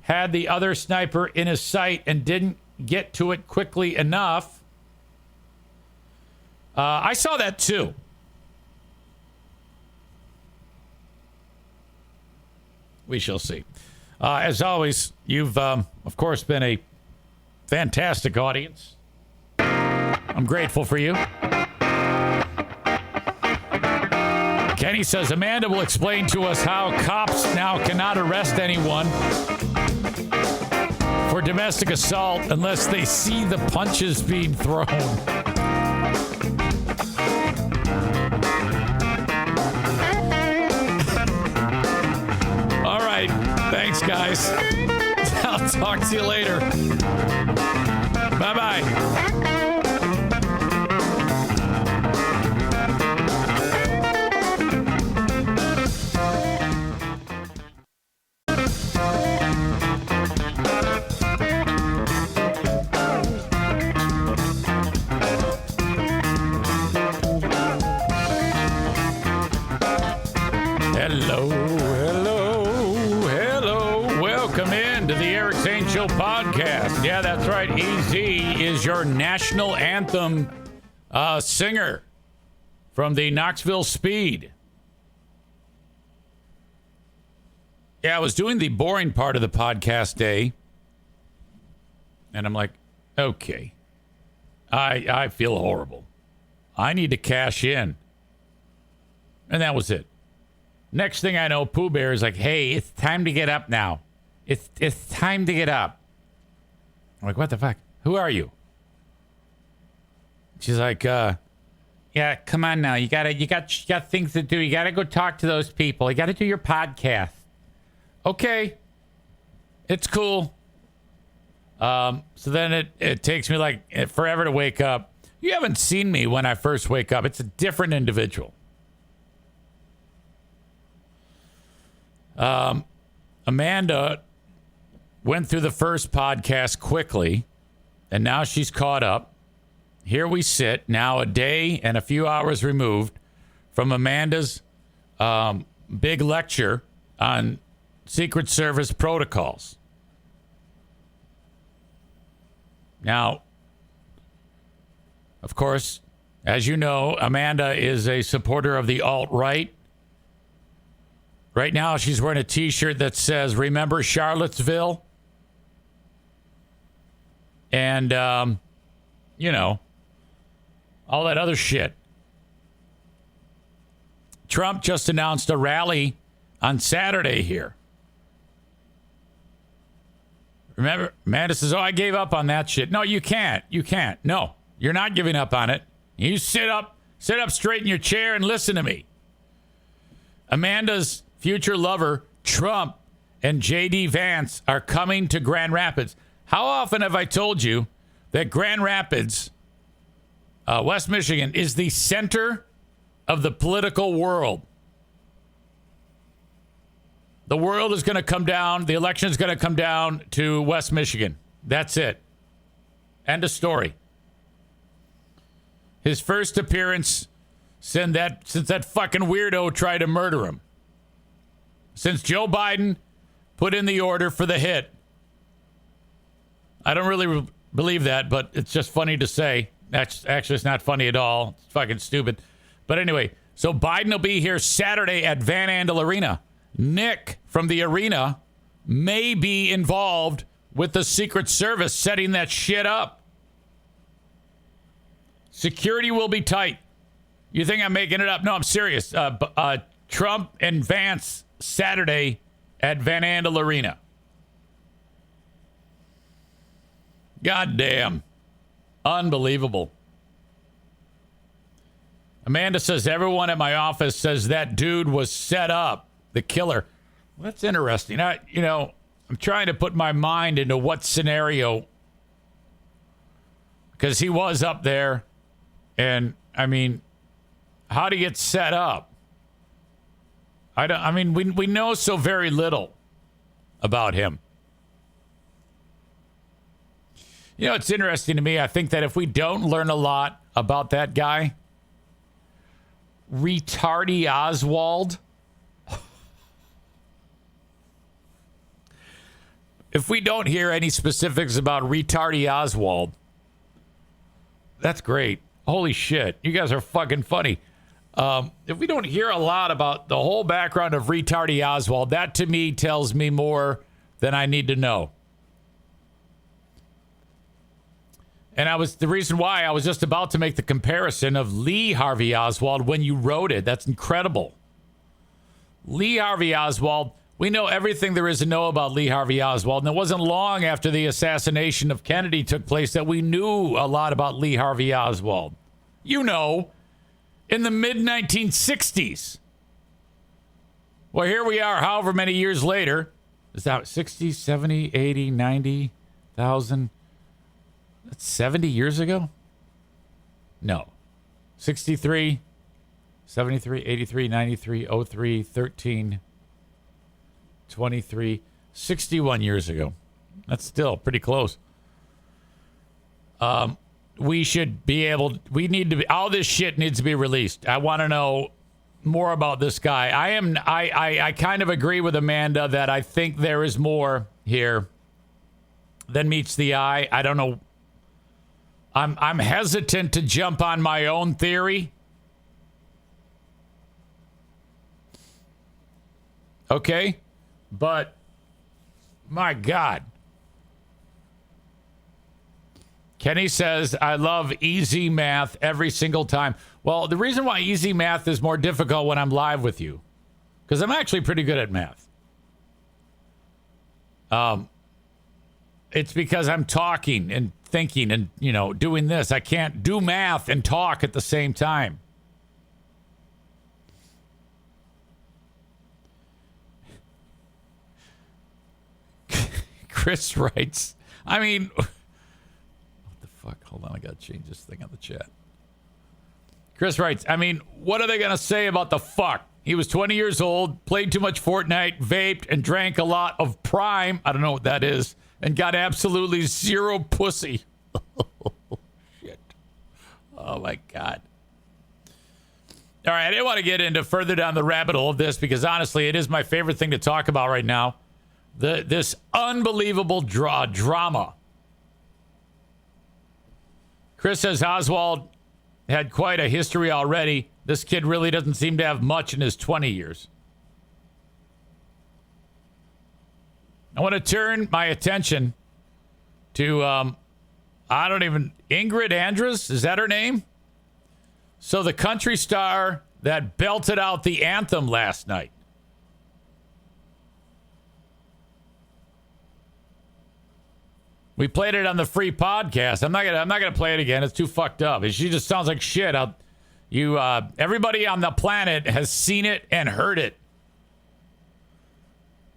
had the other sniper in his sight and didn't get to it quickly enough. I saw that too. We shall see. As always, you've, of course, been a fantastic audience. I'm grateful for you. Kenny says, Amanda will explain to us how cops now cannot arrest anyone for domestic assault unless they see the punches being thrown. All right. Thanks, guys. I'll talk to you later. Bye-bye. Podcast. Yeah, that's right. EZ is your national anthem singer from the Knoxville Speed. Yeah, I was doing the boring part of the podcast day, and I'm like, okay, I feel horrible. I need to cash in. And that was it. Next thing I know, Pooh Bear is like, hey, it's time to get up now. It's time to get up. I'm like, what the fuck? Who are you? She's like, yeah, come on now. You got things to do. You gotta go talk to those people. You gotta do your podcast. Okay. It's cool. So then it takes me like forever to wake up. You haven't seen me when I first wake up. It's a different individual. Amanda went through the first podcast quickly, and now she's caught up. Here we sit, now a day and a few hours removed from Amanda's big lecture on Secret Service protocols. Now, of course, as you know, Amanda is a supporter of the alt-right. Right now, she's wearing a T-shirt that says, "Remember Charlottesville?" And, you know, all that other shit. Trump just announced a rally on Saturday here. Remember, Amanda says, "Oh, I gave up on that shit." No, you can't. You can't. No, you're not giving up on it. You sit up straight in your chair and listen to me. Amanda's future lover, Trump, and J.D. Vance are coming to Grand Rapids. How often have I told you that Grand Rapids, West Michigan, is the center of the political world? The world is going to come down. The election is going to come down to West Michigan. That's it. End of story. His first appearance since that fucking weirdo tried to murder him. Since Joe Biden put in the order for the hit. I don't really believe that, but it's just funny to say. Actually, it's not funny at all. It's fucking stupid. But anyway, so Biden will be here Saturday at Van Andel Arena. Nick from the arena may be involved with the Secret Service setting that shit up. Security will be tight. You think I'm making it up? No, I'm serious. Trump and Vance Saturday at Van Andel Arena. God damn. Unbelievable. Amanda says, everyone at my office says that dude was set up. The killer. Well, that's interesting. I'm trying to put my mind into what scenario, because he was up there, and I mean, how to get set up? We know so very little about him. You know, it's interesting to me. I think that if we don't learn a lot about that guy, Retardy Oswald. If we don't hear any specifics about Retardy Oswald, that's great. Holy shit. You guys are fucking funny. If we don't hear a lot about the whole background of Retardy Oswald, that to me tells me more than I need to know. And the reason why I was just about to make the comparison of Lee Harvey Oswald when you wrote it. That's incredible. Lee Harvey Oswald. We know everything there is to know about Lee Harvey Oswald, and it wasn't long after the assassination of Kennedy took place that we knew a lot about Lee Harvey Oswald. You know, in the mid-1960s. Well, here we are, however many years later. Is that 60, 70, 80, 90,000? That's 70 years ago? No. 63, 73, 83, 93, 03, 13... 23, 61 years ago. That's still pretty close. We should be able, all this shit needs to be released. I want to know more about this guy. I kind of agree with Amanda that I think there is more here than meets the eye. I don't know. I'm hesitant to jump on my own theory. Okay? But, my God. Kenny says, I love easy math every single time. Well, the reason why easy math is more difficult when I'm live with you, because I'm actually pretty good at math. It's because I'm talking and thinking and, doing this. I can't do math and talk at the same time. Chris writes, what the fuck? Hold on, I gotta change this thing on the chat. Chris writes, I mean, what are they gonna say about the fuck? He was 20 years old, played too much Fortnite, vaped, and drank a lot of Prime. I don't know what that is. And got absolutely zero pussy. Shit. Oh, my God. All right, I didn't want to get into further down the rabbit hole of this because, honestly, it is my favorite thing to talk about right now. This unbelievable drama. Chris says Oswald had quite a history already. This kid really doesn't seem to have much in his 20 years. I want to turn my attention to, Ingrid Andress, is that her name? So the country star that belted out the anthem last night. We played it on the free podcast. I'm not gonna play it again. It's too fucked up. She just sounds like shit. Everybody on the planet has seen it and heard it.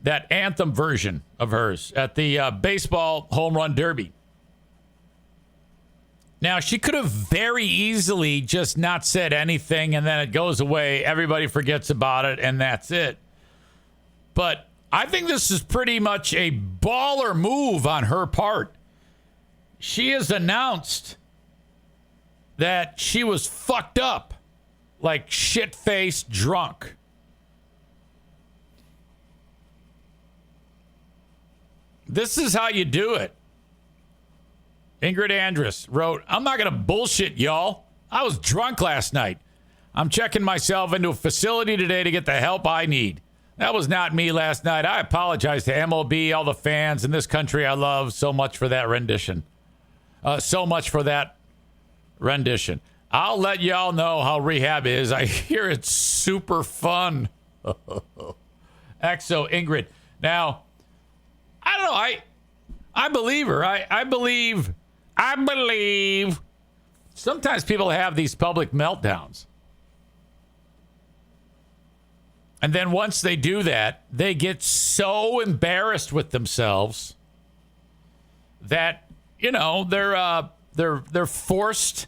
That anthem version of hers at the baseball home run derby. Now, she could have very easily just not said anything and then it goes away. Everybody forgets about it and that's it. But I think this is pretty much a baller move on her part. She has announced that she was fucked up, like shit-faced drunk. This is how you do it. Ingrid Andress wrote, I'm not going to bullshit, y'all. I was drunk last night. I'm checking myself into a facility today to get the help I need. That was not me last night. I apologize to MLB, all the fans in this country I love so much for that rendition. I'll let y'all know how rehab is. I hear it's super fun. Exo Ingrid. Now, I don't know. I believe her. I believe. Sometimes people have these public meltdowns. And then once they do that, they get so embarrassed with themselves that, they're forced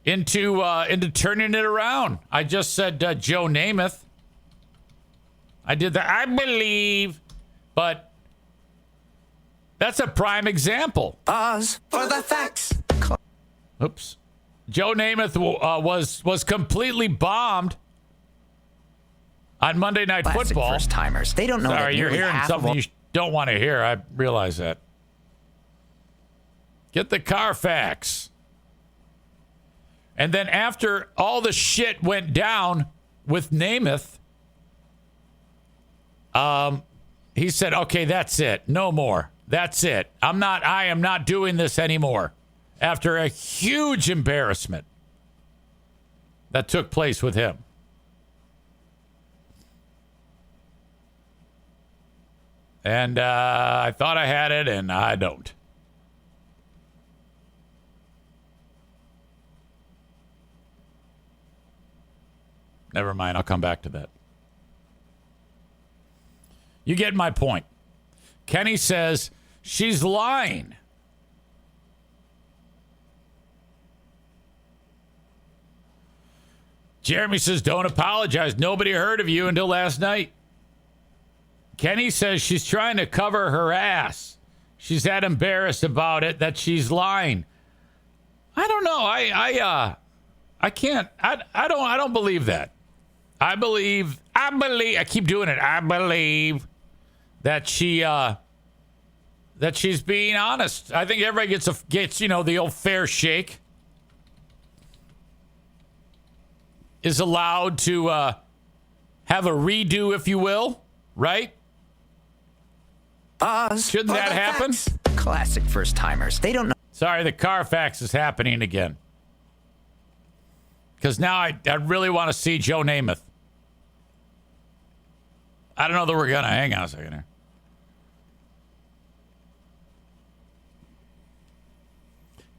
into turning it around. I just said Joe Namath. I did that. I believe, but that's a prime example. Pause for the facts. Oops. Joe Namath was completely bombed on Monday Night Football. First timers. They don't know. Sorry, you're hearing something you don't want to hear. I realize that. Get the Carfax. And then after all the shit went down with Namath, he said, okay, that's it. No more. That's it. I am not doing this anymore. After a huge embarrassment that took place with him. And I thought I had it, and I don't. Never mind. I'll come back to that. You get my point. Kenny says she's lying. Jeremy says, don't apologize. Nobody heard of you until last night. Kenny says she's trying to cover her ass. She's that embarrassed about it that she's lying. I don't know. I can't. I don't believe that. I believe. I keep doing it. I believe that she's being honest. I think everybody gets the old fair shake. Is allowed to have a redo, if you will, right? Shouldn't that happen? Facts. Classic first timers. They don't know. Sorry, the Carfax is happening again. Because now I really want to see Joe Namath. I don't know that we're going to. Hang on a second here.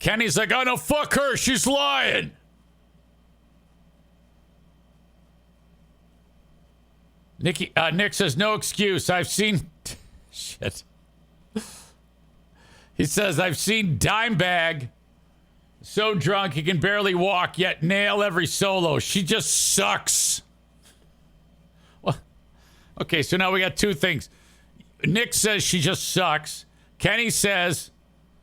Kenny's like, oh, no, fuck her. She's lying. Nick says, no excuse. I've seen... Shit. He says, I've seen Dimebag so drunk he can barely walk, yet nail every solo. She just sucks. Well, okay, so now we got two things. Nick says she just sucks. Kenny says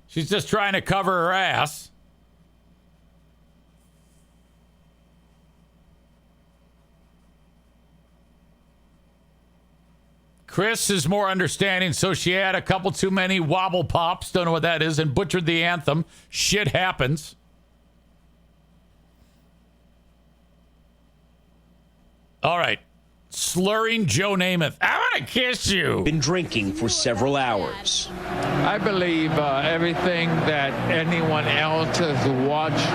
she's just trying to cover her ass. Chris is more understanding, so she had a couple too many wobble pops, don't know what that is, and butchered the anthem. Shit happens. All right. Slurring Joe Namath. I want to kiss you. Been drinking for several hours. I believe everything that anyone else has watched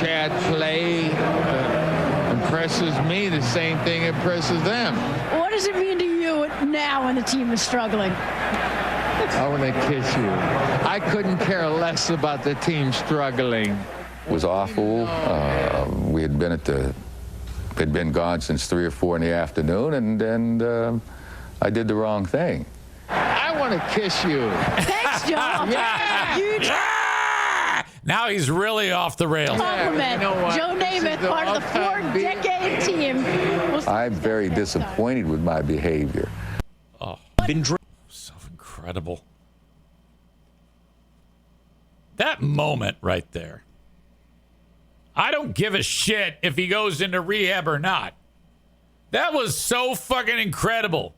Chad play impresses me. The same thing impresses them. What does it mean to you now when the team is struggling? I want to kiss you. I couldn't care less about the team struggling. It was awful. We had been gone since 3 or 4 in the afternoon, and I did the wrong thing. I want to kiss you. Thanks, Joe. Now he's really off the rails. Compliment. You know what? Joe Namath, part of the 4-decade team. I'm very disappointed with my behavior. Oh, Been so incredible. That moment right there. I don't give a shit if he goes into rehab or not. That was so fucking incredible.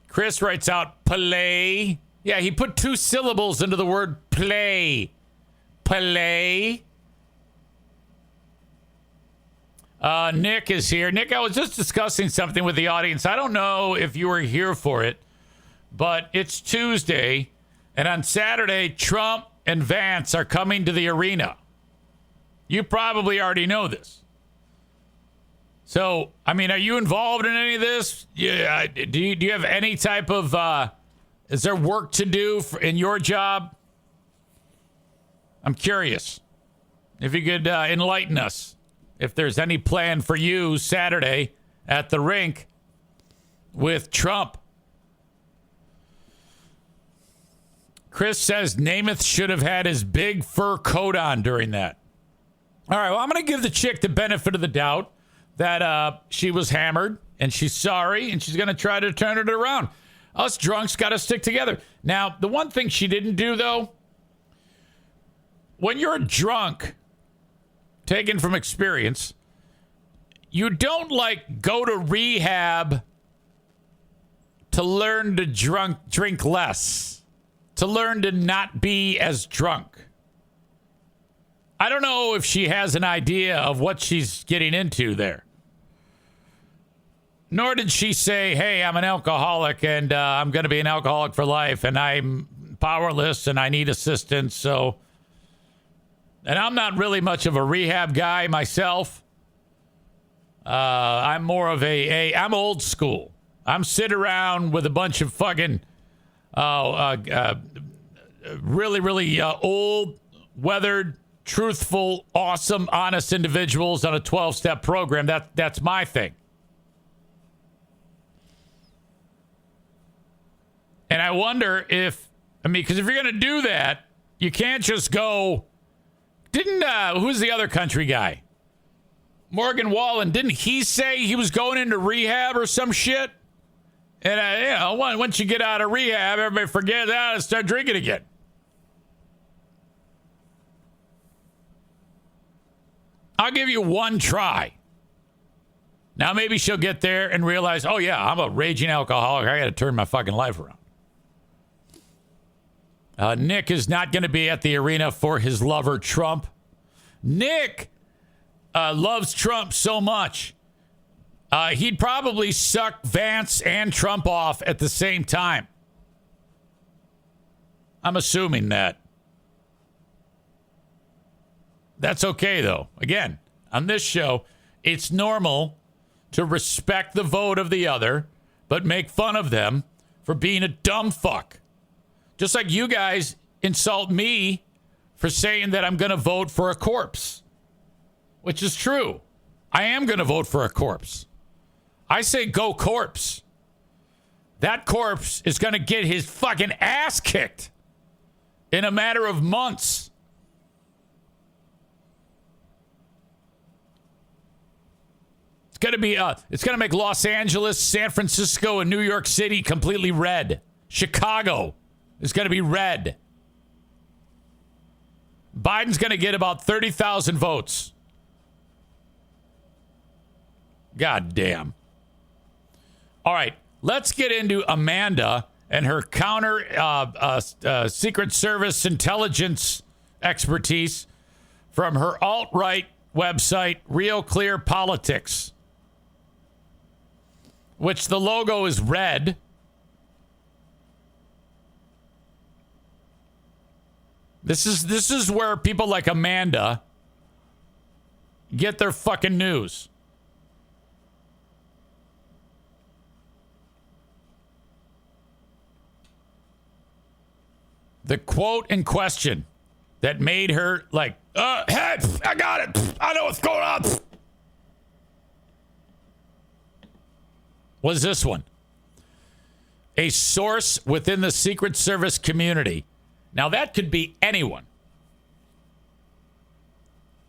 Chris writes out play. Yeah, he put 2 syllables into the word play. Play. Nick is here. Nick, I was just discussing something with the audience. I don't know if you were here for it, but it's Tuesday, and on Saturday, Trump and Vance are coming to the arena. You probably already know this. So, I mean, are you involved in any of this? Yeah. Do you have any type of, is there work to do in your job? I'm curious if you could enlighten us. If there's any plan for you Saturday at the rink with Trump. Chris says Namath should have had his big fur coat on during that. All right, well, I'm going to give the chick the benefit of the doubt that she was hammered and she's sorry and she's going to try to turn it around. Us drunks got to stick together. Now, the one thing she didn't do, though, when you're drunk, taken from experience, you don't, go to rehab to learn to drink less, to learn to not be as drunk. I don't know if she has an idea of what she's getting into there. Nor did she say, hey, I'm an alcoholic and I'm going to be an alcoholic for life and I'm powerless and I need assistance. So, and I'm not really much of a rehab guy myself. I'm more of I'm old school. I'm sit around with a bunch of fucking really, really old, weathered, truthful, awesome, honest individuals on a 12-step program. That's my thing. And I wonder because if you're going to do that, you can't just go, who's the other country guy? Morgan Wallen, didn't he say he was going into rehab or some shit? And, once you get out of rehab, everybody forget that and start drinking again. I'll give you one try. Now, maybe she'll get there and realize, oh, yeah, I'm a raging alcoholic. I got to turn my fucking life around. Nick is not going to be at the arena for his lover, Trump. Nick loves Trump so much. He'd probably suck Vance and Trump off at the same time. I'm assuming that. That's okay, though. Again, on this show, it's normal to respect the vote of the other, but make fun of them for being a dumb fuck. Just like you guys insult me for saying that I'm going to vote for a corpse, which is true. I am going to vote for a corpse. I say go corpse. that corpse is going to get his fucking ass kicked in a matter of months. It's going to make Los Angeles, San Francisco, and New York City completely red. Chicago is going to be red. Biden's going to get about 30,000 votes. God damn. All right, let's get into Amanda and her Secret Service intelligence expertise from her alt-right website, Real Clear Politics, which the logo is red. This is where people like Amanda get their fucking news. The quote in question that made her like, hey, I got it. I know what's going on. Was this one. A source within the Secret Service community. Now, that could be anyone.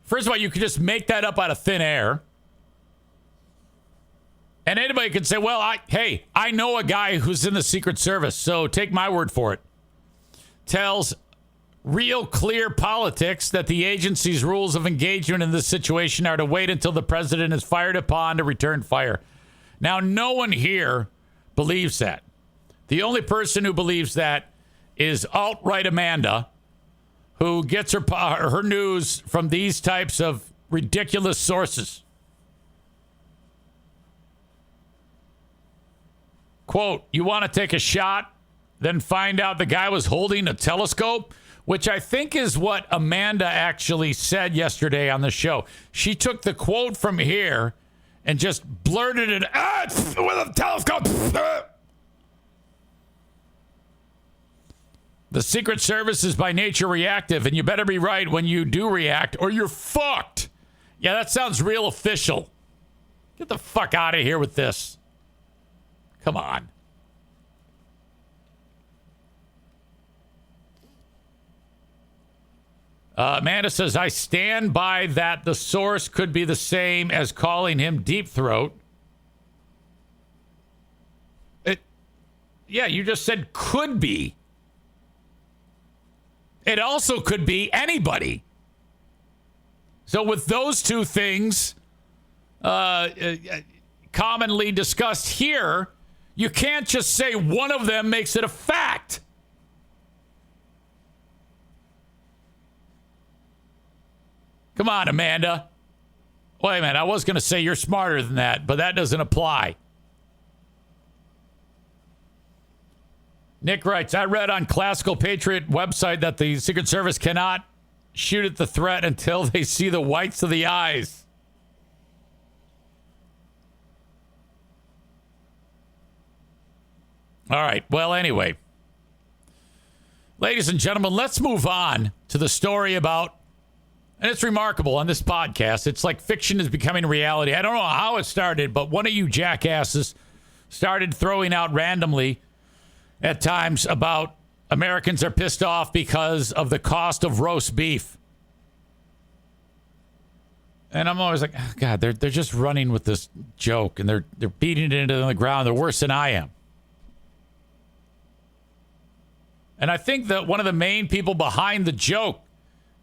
First of all, you could just make that up out of thin air. And anybody could say, well, I know a guy who's in the Secret Service, so take my word for it. Tells Real Clear Politics that the agency's rules of engagement in this situation are to wait until the president is fired upon to return fire. Now, no one here believes that. The only person who believes that is alt-right Amanda, who gets her news from these types of ridiculous sources. Quote, you want to take a shot, then find out the guy was holding a telescope, which I think is what Amanda actually said yesterday on the show. She took the quote from here and just blurted it out with a telescope. The Secret Service is by nature reactive, and you better be right when you do react, or you're fucked. Yeah, that sounds real official. Get the fuck out of here with this. Come on. Amanda says, I stand by that the source could be the same as calling him Deep Throat. Yeah, you just said could be. It also could be anybody. So with those two things commonly discussed here, you can't just say one of them makes it a fact. Come on, Amanda. Wait a minute. I was going to say you're smarter than that, but that doesn't apply. Nick writes, I read on Classical Patriot website that the Secret Service cannot shoot at the threat until they see the whites of the eyes. All right. Well, anyway. Ladies and gentlemen, let's move on to the story about, and it's remarkable on this podcast. It's like fiction is becoming reality. I don't know how it started, but one of you jackasses started throwing out randomly at times about Americans are pissed off because of the cost of roast beef. And I'm always like, oh, God, they're just running with this joke, and they're beating it into the ground. They're worse than I am. And I think that one of the main people behind the joke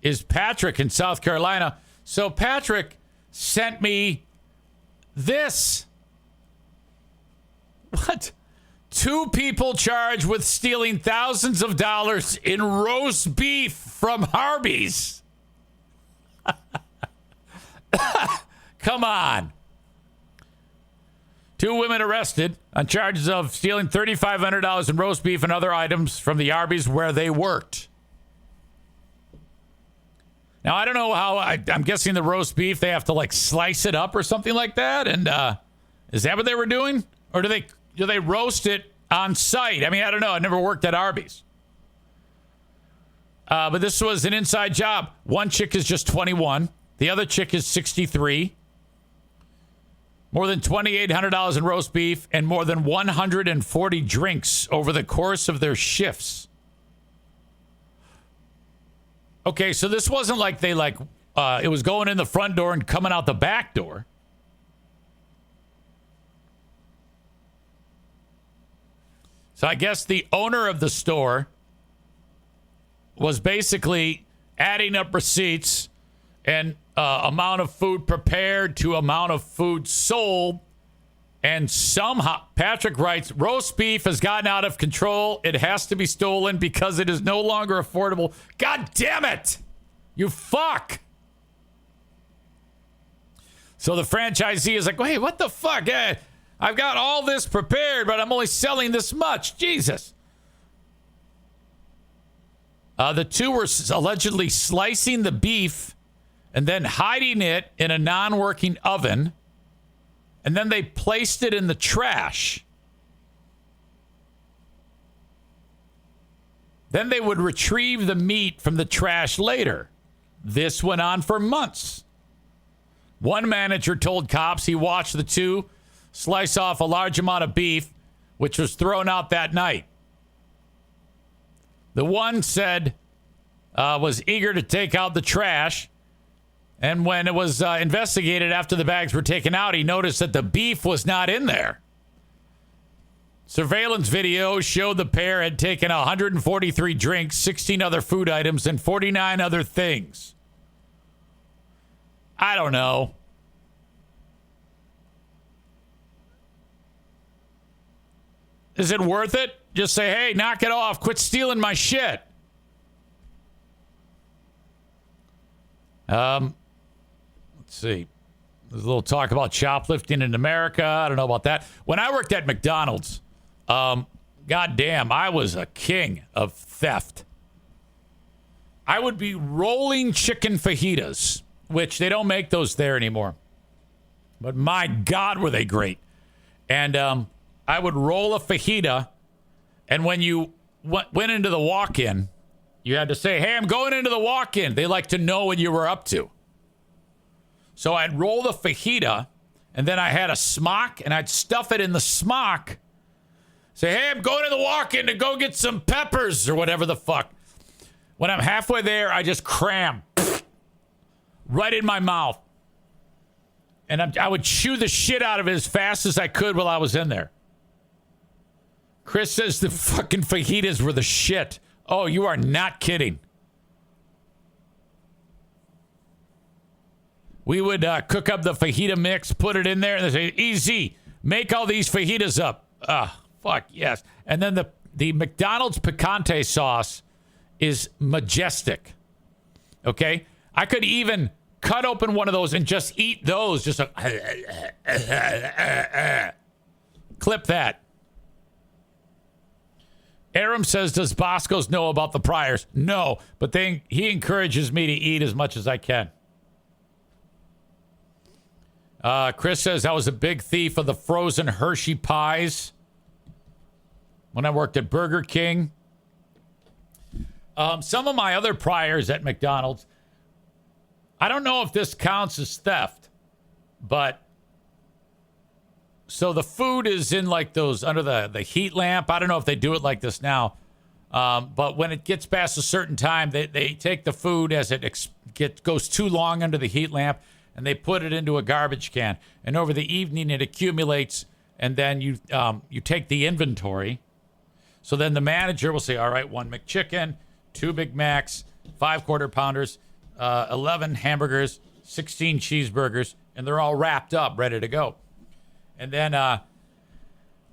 is Patrick in South Carolina. So Patrick sent me this. What? 2 people charged with stealing thousands of dollars in roast beef from Arby's. Come on. 2 women arrested on charges of stealing $3,500 in roast beef and other items from the Arby's where they worked. Now, I don't know how, I'm guessing the roast beef, they have to like slice it up or something like that. And is that what they were doing? Or do they roast it on site? I mean, I don't know. I never worked at Arby's. But this was an inside job. One chick is just 21. The other chick is 63. More than $2,800 in roast beef and more than 140 drinks over the course of their shifts. Okay, so this wasn't like they it was going in the front door and coming out the back door. So I guess the owner of the store was basically adding up receipts and amount of food prepared to amount of food sold. And somehow, Patrick writes, roast beef has gotten out of control. It has to be stolen because it is no longer affordable. God damn it! You fuck! So the franchisee is like, wait, what the fuck? I've got all this prepared, but I'm only selling this much. Jesus. The two were allegedly slicing the beef and then hiding it in a non-working oven. And then they placed it in the trash. Then they would retrieve the meat from the trash later. This went on for months. One manager told cops he watched the two slice off a large amount of beef, which was thrown out that night. The one said was eager to take out the trash. And when it was investigated after the bags were taken out, he noticed that the beef was not in there. Surveillance video showed the pair had taken 143 drinks, 16 other food items, and 49 other things. I don't know. Is it worth it? Just say, hey, knock it off. Quit stealing my shit. Let's see. There's a little talk about shoplifting in America. I don't know about that. When I worked at McDonald's, goddamn, I was a king of theft. I would be rolling chicken fajitas, which they don't make those there anymore. But my God, were they great. And I would roll a fajita, and when you went into the walk-in, you had to say, hey, I'm going into the walk-in. They like to know what you were up to. So I'd roll the fajita, and then I had a smock, and I'd stuff it in the smock. Say, hey, I'm going to the walk-in to go get some peppers or whatever the fuck. When I'm halfway there, I just cram right in my mouth. And I would chew the shit out of it as fast as I could while I was in there. Chris says the fucking fajitas were the shit. Oh, you are not kidding. We would cook up the fajita mix, put it in there, and they say, easy, make all these fajitas up. Fuck, yes. And then the McDonald's picante sauce is majestic. Okay? I could even cut open one of those and just eat those. Just clip that. Aram says, does Bosco's know about the Priors? No, but he encourages me to eat as much as I can. Chris says, I was a big thief of the frozen Hershey pies when I worked at Burger King. Some of my other priors at McDonald's, I don't know if this counts as theft, but so the food is in like those under the heat lamp. I don't know if they do it like this now, but when it gets past a certain time, they take the food as it goes too long under the heat lamp, and they put it into a garbage can. And over the evening, it accumulates, and then you take the inventory. So then the manager will say, all right, 1 McChicken, 2 Big Macs, 5 Quarter Pounders, 11 hamburgers, 16 cheeseburgers, and they're all wrapped up, ready to go. And then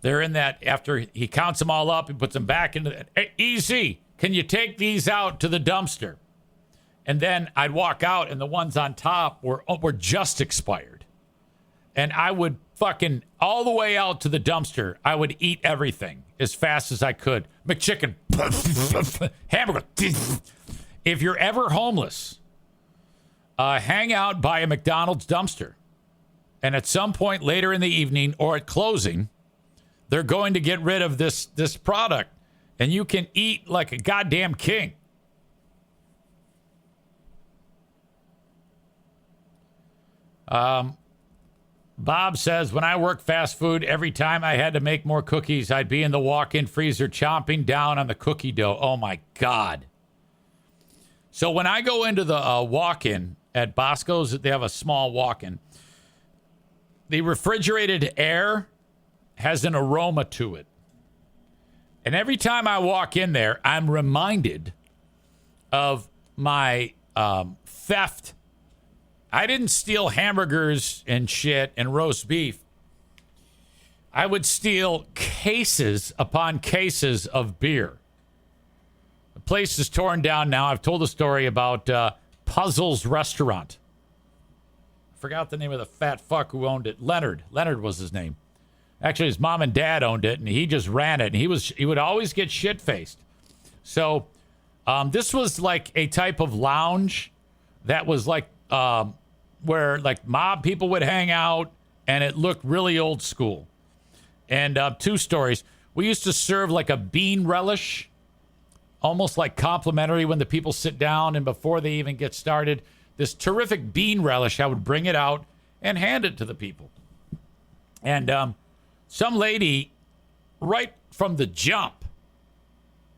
they're in that, after he counts them all up, he puts them back into the, hey, easy, can you take these out to the dumpster? And then I'd walk out, and the ones on top were just expired. And I would fucking, all the way out to the dumpster, I would eat everything as fast as I could. McChicken, hamburger. If you're ever homeless, hang out by a McDonald's dumpster. And at some point later in the evening or at closing, they're going to get rid of this product. And you can eat like a goddamn king. Bob says, when I worked fast food, every time I had to make more cookies, I'd be in the walk-in freezer chomping down on the cookie dough. Oh, my God. So when I go into the walk-in at Bosco's, they have a small walk-in. The refrigerated air has an aroma to it. And every time I walk in there, I'm reminded of my theft. I didn't steal hamburgers and shit and roast beef. I would steal cases upon cases of beer. The place is torn down now. I've told a story about Puzzle's Restaurant. I forgot the name of the fat fuck who owned it. Leonard. Leonard was his name. Actually, his mom and dad owned it, and he just ran it. And he would always get shit-faced. So this was like a type of lounge that was like where like mob people would hang out, and it looked really old school. And 2 stories. We used to serve like a bean relish, almost like complimentary when the people sit down and before they even get started. This terrific bean relish, I would bring it out and hand it to the people. And some lady, right from the jump,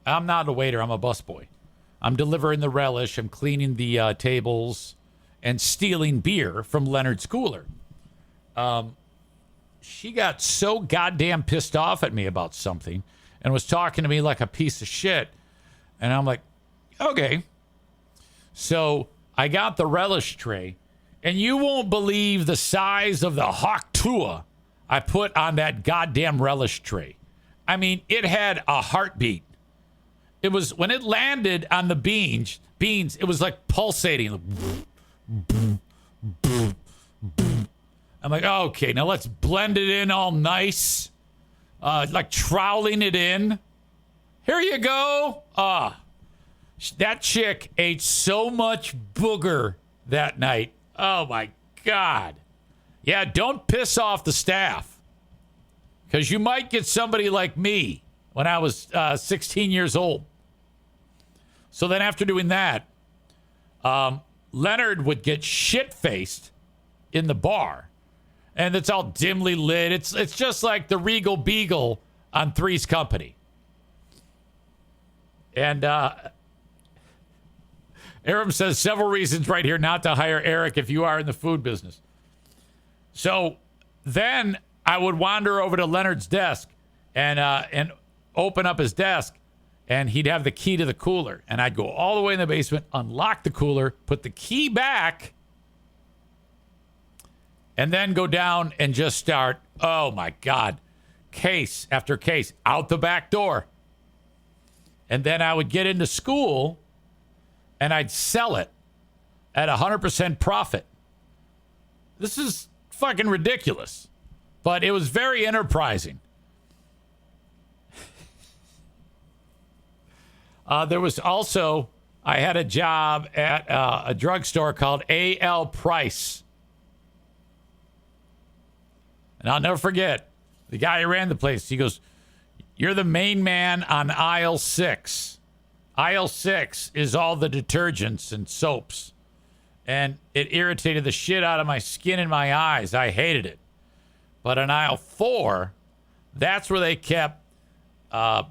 I'm not a waiter, I'm a busboy. I'm delivering the relish, I'm cleaning the tables, and stealing beer from Leonard's cooler. She got so goddamn pissed off at me about something and was talking to me like a piece of shit. And I'm like, okay. So I got the relish tray, and you won't believe the size of the hawk tua I put on that goddamn relish tray. I mean, it had a heartbeat. It was, when it landed on the beans, it was like pulsating. I'm like, okay, now let's blend it in all nice. Like troweling it in. Here you go. That chick ate so much booger that night. Oh, my God. Yeah, don't piss off the staff. Because you might get somebody like me when I was 16 years old. So then after doing that, Leonard would get shit-faced in the bar. And it's all dimly lit. It's just like the Regal Beagle on Three's Company. And Aram says several reasons right here not to hire Eric if you are in the food business. So then I would wander over to Leonard's desk and open up his desk, and he'd have the key to the cooler. And I'd go all the way in the basement, unlock the cooler, put the key back, and then go down and just start, oh my God, case after case, out the back door. And then I would get into school and I'd sell it at 100% profit. This is fucking ridiculous, but it was very enterprising. There was also, I had a job at a drugstore called A.L. Price. And I'll never forget, the guy who ran the place, he goes, you're the main man on aisle 6. Aisle 6 is all the detergents and soaps. And it irritated the shit out of my skin and my eyes. I hated it. But on aisle 4, that's where they kept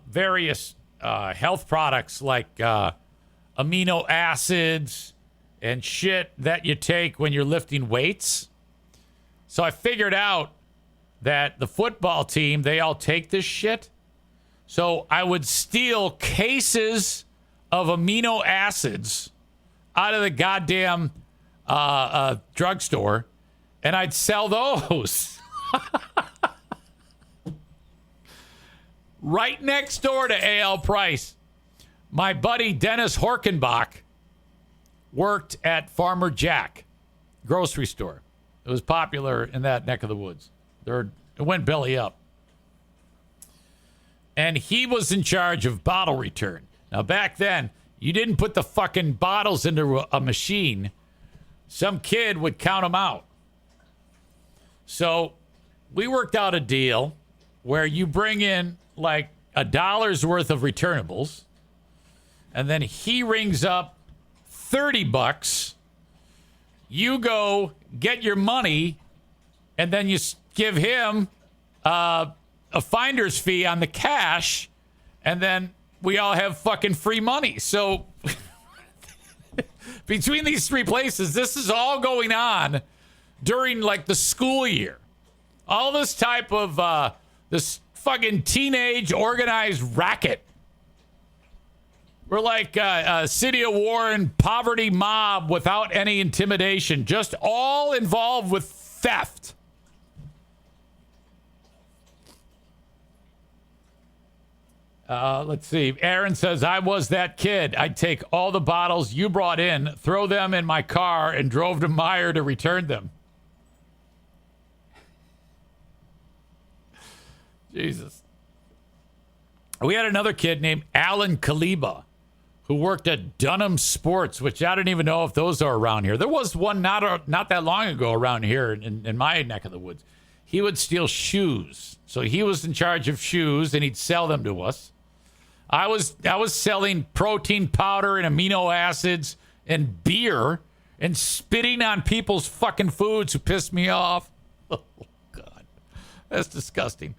various health products like amino acids and shit that you take when you're lifting weights. So I figured out that the football team, they all take this shit. So I would steal cases of amino acids out of the goddamn drugstore, and I'd sell those. Right next door to A.L. Price, my buddy Dennis Horkenbach worked at Farmer Jack grocery store. It was popular in that neck of the woods. It went belly up. And he was in charge of bottle return. Now, back then, you didn't put the fucking bottles into a machine. Some kid would count them out. So we worked out a deal where you bring in like $1 worth of returnables, and then he rings up $30. You go get your money and then you give him a finder's fee on the cash, and then we all have fucking free money. So between these three places, this is all going on during like the school year. All this type of this fucking teenage organized racket. We're like a City of Warren poverty mob without any intimidation, just all involved with theft. Let's see. Aaron says, I was that kid. I'd take all the bottles you brought in, throw them in my car, and drove to Meijer to return them. Jesus. We had another kid named Alan Kaliba who worked at Dunham Sports, which I don't even know if those are around here. There was one not that long ago around here in my neck of the woods. He would steal shoes. So he was in charge of shoes, and he'd sell them to us. I was selling protein powder and amino acids and beer and spitting on people's fucking foods who pissed me off. Oh, God. That's disgusting.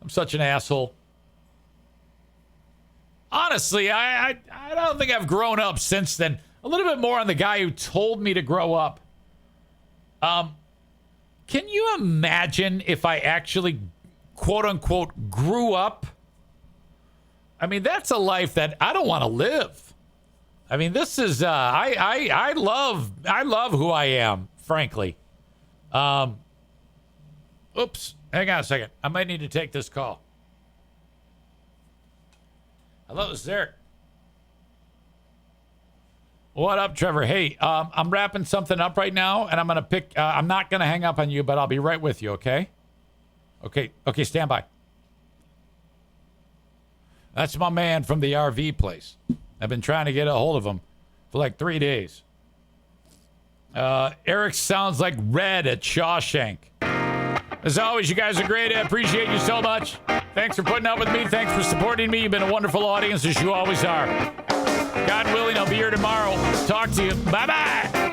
I'm such an asshole. Honestly, I don't think I've grown up since then. A little bit more on the guy who told me to grow up. Can you imagine if I actually, quote unquote, grew up? I mean, that's a life that I don't want to live. I mean, this is I love who I am, frankly. Oops, hang on a second. I might need to take this call. Hello, this is Eric. What up, Trevor? Hey, I'm wrapping something up right now, and I'm gonna I'm not gonna hang up on you, but I'll be right with you. Okay? Okay, stand by. That's my man from the RV place. I've been trying to get a hold of him for like 3 days. Eric sounds like Red at Shawshank. As always, you guys are great. I appreciate you so much. Thanks for putting up with me. Thanks for supporting me. You've been a wonderful audience, as you always are. God willing, I'll be here tomorrow. Talk to you. Bye-bye.